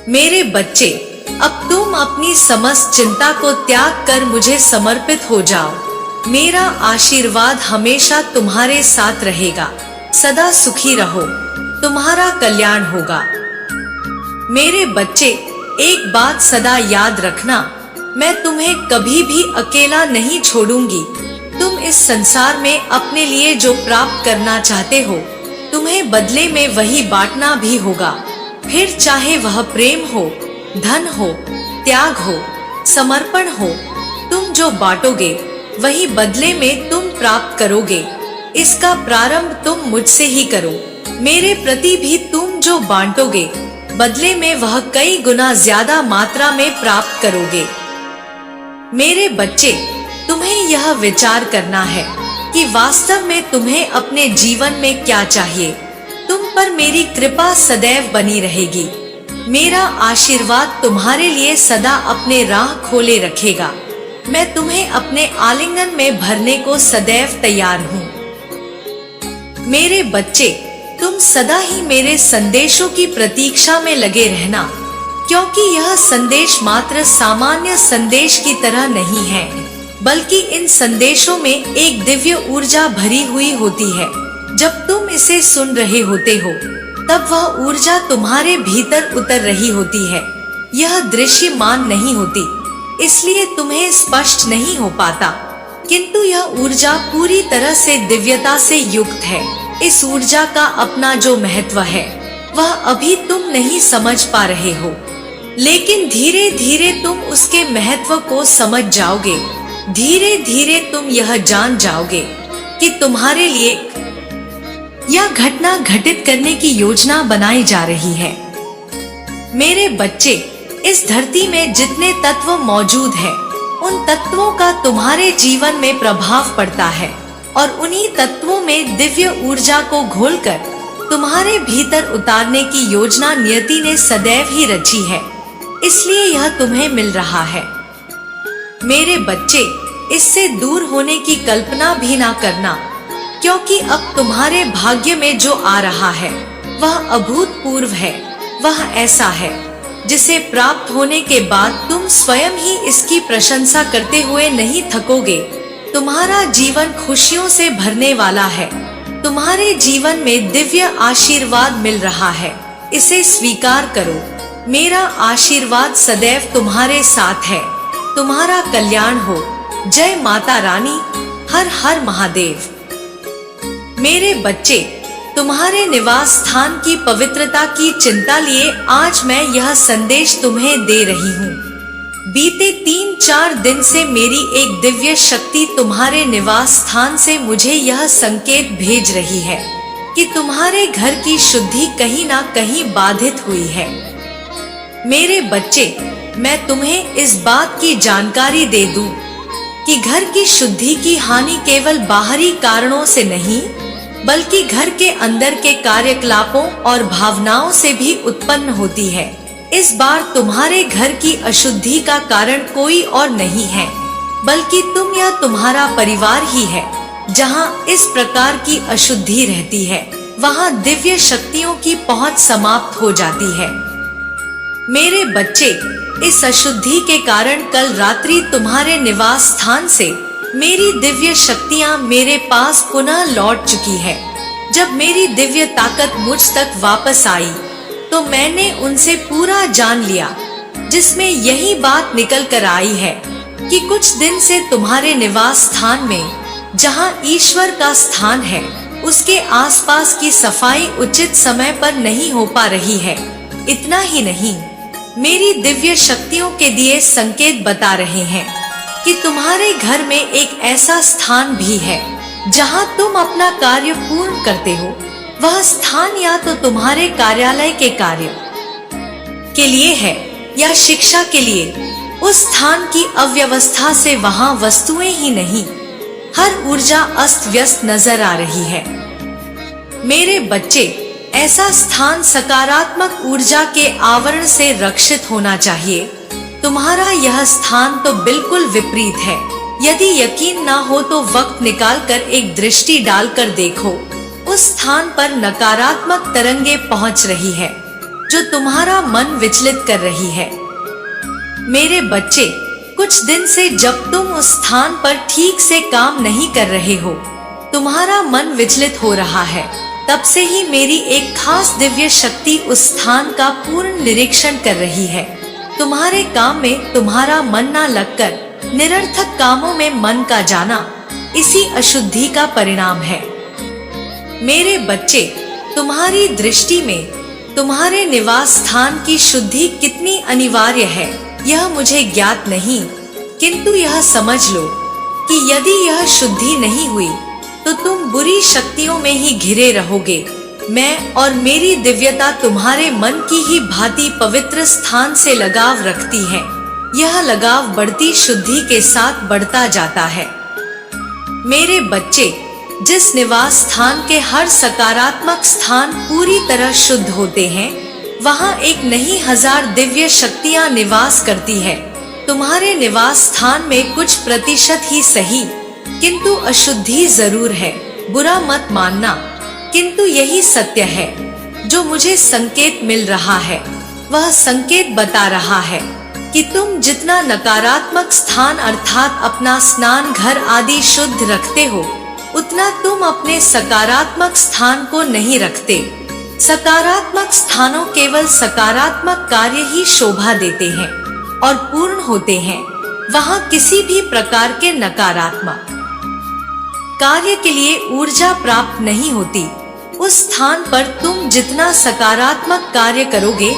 [SPEAKER 1] मेरे बच्चे, अब तुम अपनी समस्त चिंता को त्याग कर मुझे समर्पित हो जाओ। मेरा आशीर्वाद हमेशा तुम्हारे साथ रहेगा। सदा सुखी रहो, तुम्हारा कल्याण होगा। मेरे बच्चे, एक बात सदा याद रखना, मैं तुम्हें कभी भी अकेला नहीं छोड़ूंगी। तुम इस संसार में अपने लिए जो प्राप्त करना चाहते हो, तुम्हें बदले में वही बांटना भी होगा। फिर चाहे वह प्रेम हो, धन हो, त्याग हो, समर्पण हो, तुम जो बांटोगे वही बदले में तुम प्राप्त करोगे। इसका प्रारंभ तुम मुझसे ही करो। मेरे प्रति भी तुम जो बांटोगे, बदले में वह कई गुना ज्यादा मात्रा में प्राप्त करोगे। मेरे बच्चे, तुम्हें यह विचार करना है कि वास्तव में तुम्हें अपने जीवन में क्या चाहिए। तुम पर मेरी कृपा सदैव बनी रहेगी। मेरा आशीर्वाद तुम्हारे लिए सदा अपने राह खोले रखेगा। मैं तुम्हें अपने आलिंगन में भरने को सदैव तैयार हूँ। मेरे बच्चे, तुम सदा ही मेरे संदेशों की प्रतीक्षा में लगे रहना, क्योंकि यह संदेश मात्र सामान्य संदेश की तरह नहीं है, बल्कि इन संदेशों में एक दिव्य ऊर्जा भरी हुई होती है। जब तुम इसे सुन रहे होते हो, तब वह ऊर्जा तुम्हारे भीतर उतर रही होती है। यह दृश्यमान नहीं होती, इसलिए तुम्हें स्पष्ट नहीं हो पाता, किंतु यह ऊर्जा पूरी तरह से दिव्यता से युक्त है। इस ऊर्जा का अपना जो महत्व है, वह अभी तुम नहीं समझ पा रहे हो, लेकिन धीरे धीरे तुम उसके महत्व को समझ जाओगे। धीरे धीरे तुम यह जान जाओगे कि तुम्हारे लिए यह घटना घटित करने की योजना बनाई जा रही है। मेरे बच्चे, इस धरती में जितने तत्व मौजूद हैं, उन तत्वों का तुम्हारे जीवन में प्रभाव पड़ता है और उन्हीं तत्वों में दिव्य ऊर्जा को घोलकर तुम्हारे भीतर उतारने की योजना नियति ने सदैव ही रची है, इसलिए यह तुम्हें मिल रहा है। मेरे बच्चे, इससे दूर होने की कल्पना भी ना करना, क्योंकि अब तुम्हारे भाग्य में जो आ रहा है वह अभूतपूर्व है। वह ऐसा है जिसे प्राप्त होने के बाद तुम स्वयं ही इसकी प्रशंसा करते हुए नहीं थकोगे। तुम्हारा जीवन खुशियों से भरने वाला है। तुम्हारे जीवन में दिव्य आशीर्वाद मिल रहा है, इसे स्वीकार करो। मेरा आशीर्वाद सदैव तुम्हारे साथ है। तुम्हारा कल्याण हो। जय माता रानी। हर हर महादेव। मेरे बच्चे, तुम्हारे निवास स्थान की पवित्रता की चिंता लिए आज मैं यह संदेश तुम्हें दे रही हूँ। बीते 3-4 दिन से मेरी एक दिव्य शक्ति तुम्हारे निवास स्थान से मुझे यह संकेत भेज रही है कि तुम्हारे घर की शुद्धि कहीं ना कहीं बाधित हुई है। मेरे बच्चे, मैं तुम्हें इस बात की जानकारी दे दूं कि घर की शुद्धि की हानि केवल बाहरी कारणों से नहीं, बल्कि घर के अंदर के कार्यकलापों और भावनाओं से भी उत्पन्न होती है। इस बार तुम्हारे घर की अशुद्धि का कारण कोई और नहीं है, बल्कि तुम या तुम्हारा परिवार ही है। जहां इस प्रकार की अशुद्धि रहती है, वहां दिव्य शक्तियों की पहुंच समाप्त हो जाती है। मेरे बच्चे, इस अशुद्धि के कारण कल रात्रि तुम्हारे निवास स्थान से मेरी दिव्य शक्तियां मेरे पास पुनः लौट चुकी है। जब मेरी दिव्य ताकत मुझ तक वापस आई तो मैंने उनसे पूरा जान लिया, जिसमें यही बात निकल कर आई है कि कुछ दिन से तुम्हारे निवास स्थान में, जहां ईश्वर का स्थान है, उसके आसपास की सफाई उचित समय पर नहीं हो पा रही है। इतना ही नहीं, मेरी दिव्य शक्तियों के दिए संकेत बता रहे हैं कि तुम्हारे घर में एक ऐसा स्थान भी है जहां तुम अपना कार्य पूर्ण करते हो। वह स्थान या तो तुम्हारे कार्यालय के कार्य के लिए है या शिक्षा के लिए। उस स्थान की अव्यवस्था से वहां वस्तुएं ही नहीं, हर ऊर्जा अस्त व्यस्त नजर आ रही है। मेरे बच्चे, ऐसा स्थान सकारात्मक ऊर्जा के आवरण से रक्षित होना चाहिए। तुम्हारा यह स्थान तो बिल्कुल विपरीत है। यदि यकीन ना हो तो वक्त निकालकर एक दृष्टि डालकर देखो। उस स्थान पर नकारात्मक तरंगे पहुंच रही है, जो तुम्हारा मन विचलित कर रही है। मेरे बच्चे, कुछ दिन से जब तुम उस स्थान पर ठीक से काम नहीं कर रहे हो, तुम्हारा मन विचलित हो रहा है, तब से ही मेरी एक खास दिव्य शक्ति उस स्थान का पूर्ण निरीक्षण कर रही है। तुम्हारे काम में तुम्हारा मन ना लगकर निरर्थक कामों में मन का जाना इसी अशुद्धि का परिणाम है। मेरे बच्चे, तुम्हारी दृष्टि में तुम्हारे निवास स्थान की शुद्धि कितनी अनिवार्य है यह मुझे ज्ञात नहीं, किंतु यह समझ लो कि यदि यह शुद्धि नहीं हुई तो तुम बुरी शक्तियों में ही घिरे रहोगे। मैं और मेरी दिव्यता तुम्हारे मन की ही भांति पवित्र स्थान से लगाव रखती है। यह लगाव बढ़ती शुद्धि के साथ बढ़ता जाता है। मेरे बच्चे, जिस निवास स्थान के हर सकारात्मक स्थान पूरी तरह शुद्ध होते हैं, वहां एक नहीं हजार दिव्य शक्तियां निवास करती है। तुम्हारे निवास स्थान में कुछ प्रतिशत ही सही, किंतु अशुद्धि जरूर है। बुरा मत मानना, किंतु यही सत्य है। जो मुझे संकेत मिल रहा है, वह संकेत बता रहा है कि तुम जितना नकारात्मक स्थान अर्थात अपना स्नान घर आदि शुद्ध रखते हो, उतना तुम अपने सकारात्मक स्थान को नहीं रखते। सकारात्मक स्थानों केवल सकारात्मक कार्य ही शोभा देते हैं और पूर्ण होते हैं। वहां किसी भी प्रकार के नकारात्मक कार्य के लिए ऊर्जा प्राप्त नहीं होती। उस स्थान पर तुम जितना सकारात्मक कार्य करोगे,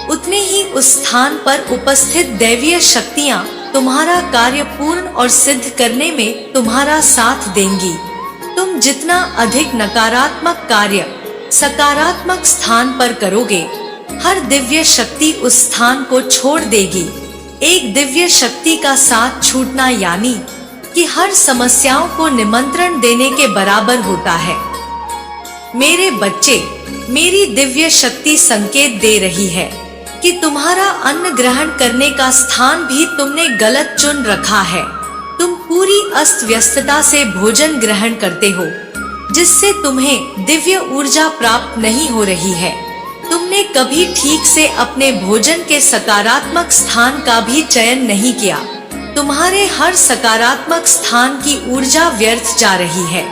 [SPEAKER 1] उतने ही उस स्थान पर उपस्थित दैवीय शक्तियां तुम्हारा कार्य पूर्ण और सिद्ध करने में तुम्हारा साथ देंगी। तुम जितना अधिक नकारात्मक कार्य सकारात्मक स्थान पर करोगे, हर दिव्य शक्ति उस स्थान को छोड़ देगी। एक दिव्य शक्ति का साथ छूटना यानी कि हर समस्याओं को निमंत्रण देने के बराबर होता है। मेरे बच्चे, मेरी दिव्य शक्ति संकेत दे रही है कि तुम्हारा अन्न ग्रहण करने का स्थान भी तुमने गलत चुन रखा है। तुम पूरी अस्त व्यस्तता से भोजन ग्रहण करते हो, जिससे तुम्हें दिव्य ऊर्जा प्राप्त नहीं हो रही है। तुमने कभी ठीक से अपने भोजन के सकारात्मक स्थान का भी चयन नहीं किया। तुम्हारे हर सकारात्मक स्थान की ऊर्जा व्यर्थ जा रही है।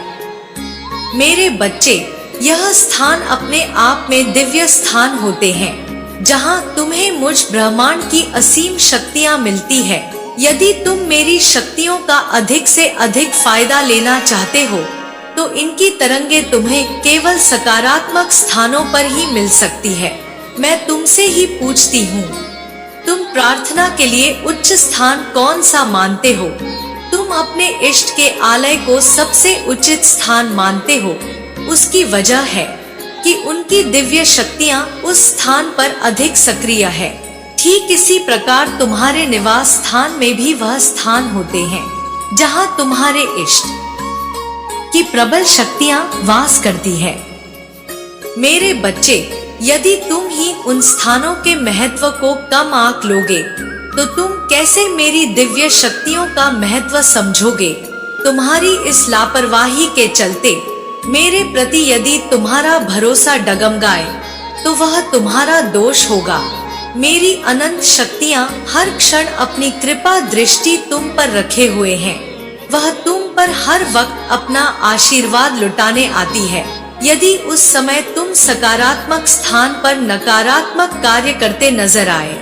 [SPEAKER 1] मेरे बच्चे, यह स्थान अपने आप में दिव्य स्थान होते हैं, जहां तुम्हें मुझ ब्रह्मांड की असीम शक्तियां मिलती है। यदि तुम मेरी शक्तियों का अधिक से अधिक फायदा लेना चाहते हो, तो इनकी तरंगे तुम्हें केवल सकारात्मक स्थानों पर ही मिल सकती है। मैं तुमसे ही पूछती हूँ, तुम प्रार्थना के लिए उच्च स्थान कौन सा मानते हो? तुम अपने इष्ट के आलय को सबसे उचित स्थान मानते हो। उसकी वजह है कि उनकी दिव्य शक्तियाँ उस स्थान पर अधिक सक्रिय है। ठीक इसी प्रकार तुम्हारे निवास स्थान में भी वह स्थान होते हैं जहाँ तुम्हारे इष्ट की प्रबल शक्तियाँ वास करती है। मेरे बच्चे, यदि तुम ही उन स्थानों के महत्व को कम आंक लोगे, तो तुम कैसे मेरी दिव्य शक्तियों का महत्व समझोगे? तुम्हारी इस लापरवाही के चलते मेरे प्रति यदि तुम्हारा भरोसा डगमगाए, तो वह तुम्हारा दोष होगा। मेरी अनंत शक्तियाँ हर क्षण अपनी कृपा दृष्टि तुम पर रखे हुए हैं। वह तुम पर हर वक्त अपना आशीर्वाद लुटाने आती है। यदि उस समय तुम सकारात्मक स्थान पर नकारात्मक कार्य करते नजर आए,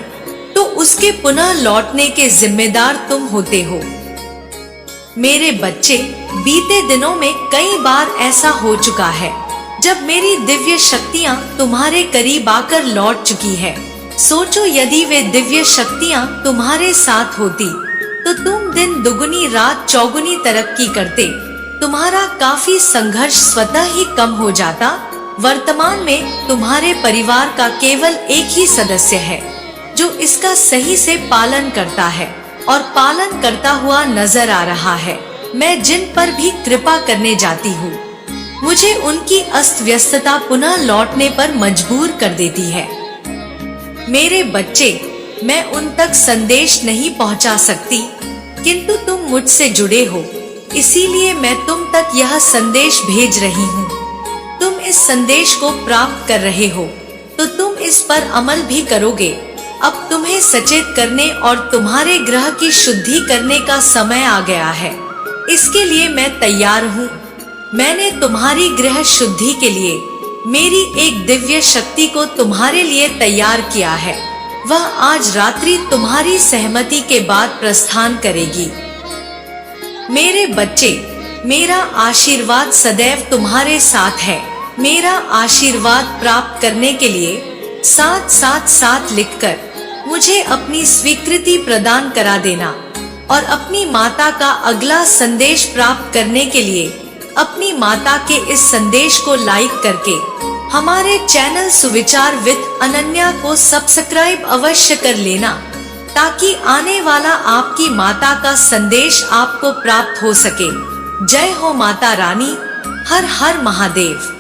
[SPEAKER 1] तो उसके पुनः लौटने के जिम्मेदार तुम होते हो। मेरे बच्चे, बीते दिनों में कई बार ऐसा हो चुका है जब मेरी दिव्य शक्तियाँ तुम्हारे करीब आकर लौट चुकी है। सोचो, यदि वे दिव्य शक्तियाँ तुम्हारे साथ होती, तो तुम दिन दुगुनी रात चौगुनी तरक्की करते। तुम्हारा काफी संघर्ष स्वतः ही कम हो जाता। वर्तमान में तुम्हारे परिवार का केवल एक ही सदस्य है जो इसका सही से पालन करता है और पालन करता हुआ नजर आ रहा है। मैं जिन पर भी कृपा करने जाती हूँ, मुझे उनकी अस्त व्यस्तता पुनः लौटने पर मजबूर कर देती है। मेरे बच्चे, मैं उन तक संदेश नहीं पहुँचा सकती, किंतु तुम मुझसे जुड़े हो, इसीलिए मैं तुम तक यह संदेश भेज रही हूँ। तुम इस संदेश को प्राप्त कर रहे हो, तो तुम इस पर अमल भी करोगे। अब तुम्हें सचेत करने और तुम्हारे ग्रह की शुद्धि करने का समय आ गया है। इसके लिए मैं तैयार हूँ। मैंने तुम्हारी ग्रह शुद्धि के लिए मेरी एक दिव्य शक्ति को तुम्हारे लिए तैयार किया है। वह आज रात्रि तुम्हारी सहमति के बाद प्रस्थान करेगी। मेरे बच्चे, मेरा आशीर्वाद सदैव तुम्हारे साथ है। मेरा आशीर्वाद प्राप्त करने के लिए 777 लिखकर मुझे अपनी स्वीकृति प्रदान करा देना और अपनी माता का अगला संदेश प्राप्त करने के लिए अपनी माता के इस संदेश को लाइक करके हमारे चैनल सुविचार विद अनन्या को सब्सक्राइब अवश्य कर लेना, ताकि आने वाला आपकी माता का संदेश आपको प्राप्त हो सके। जय हो माता रानी। हर हर महादेव।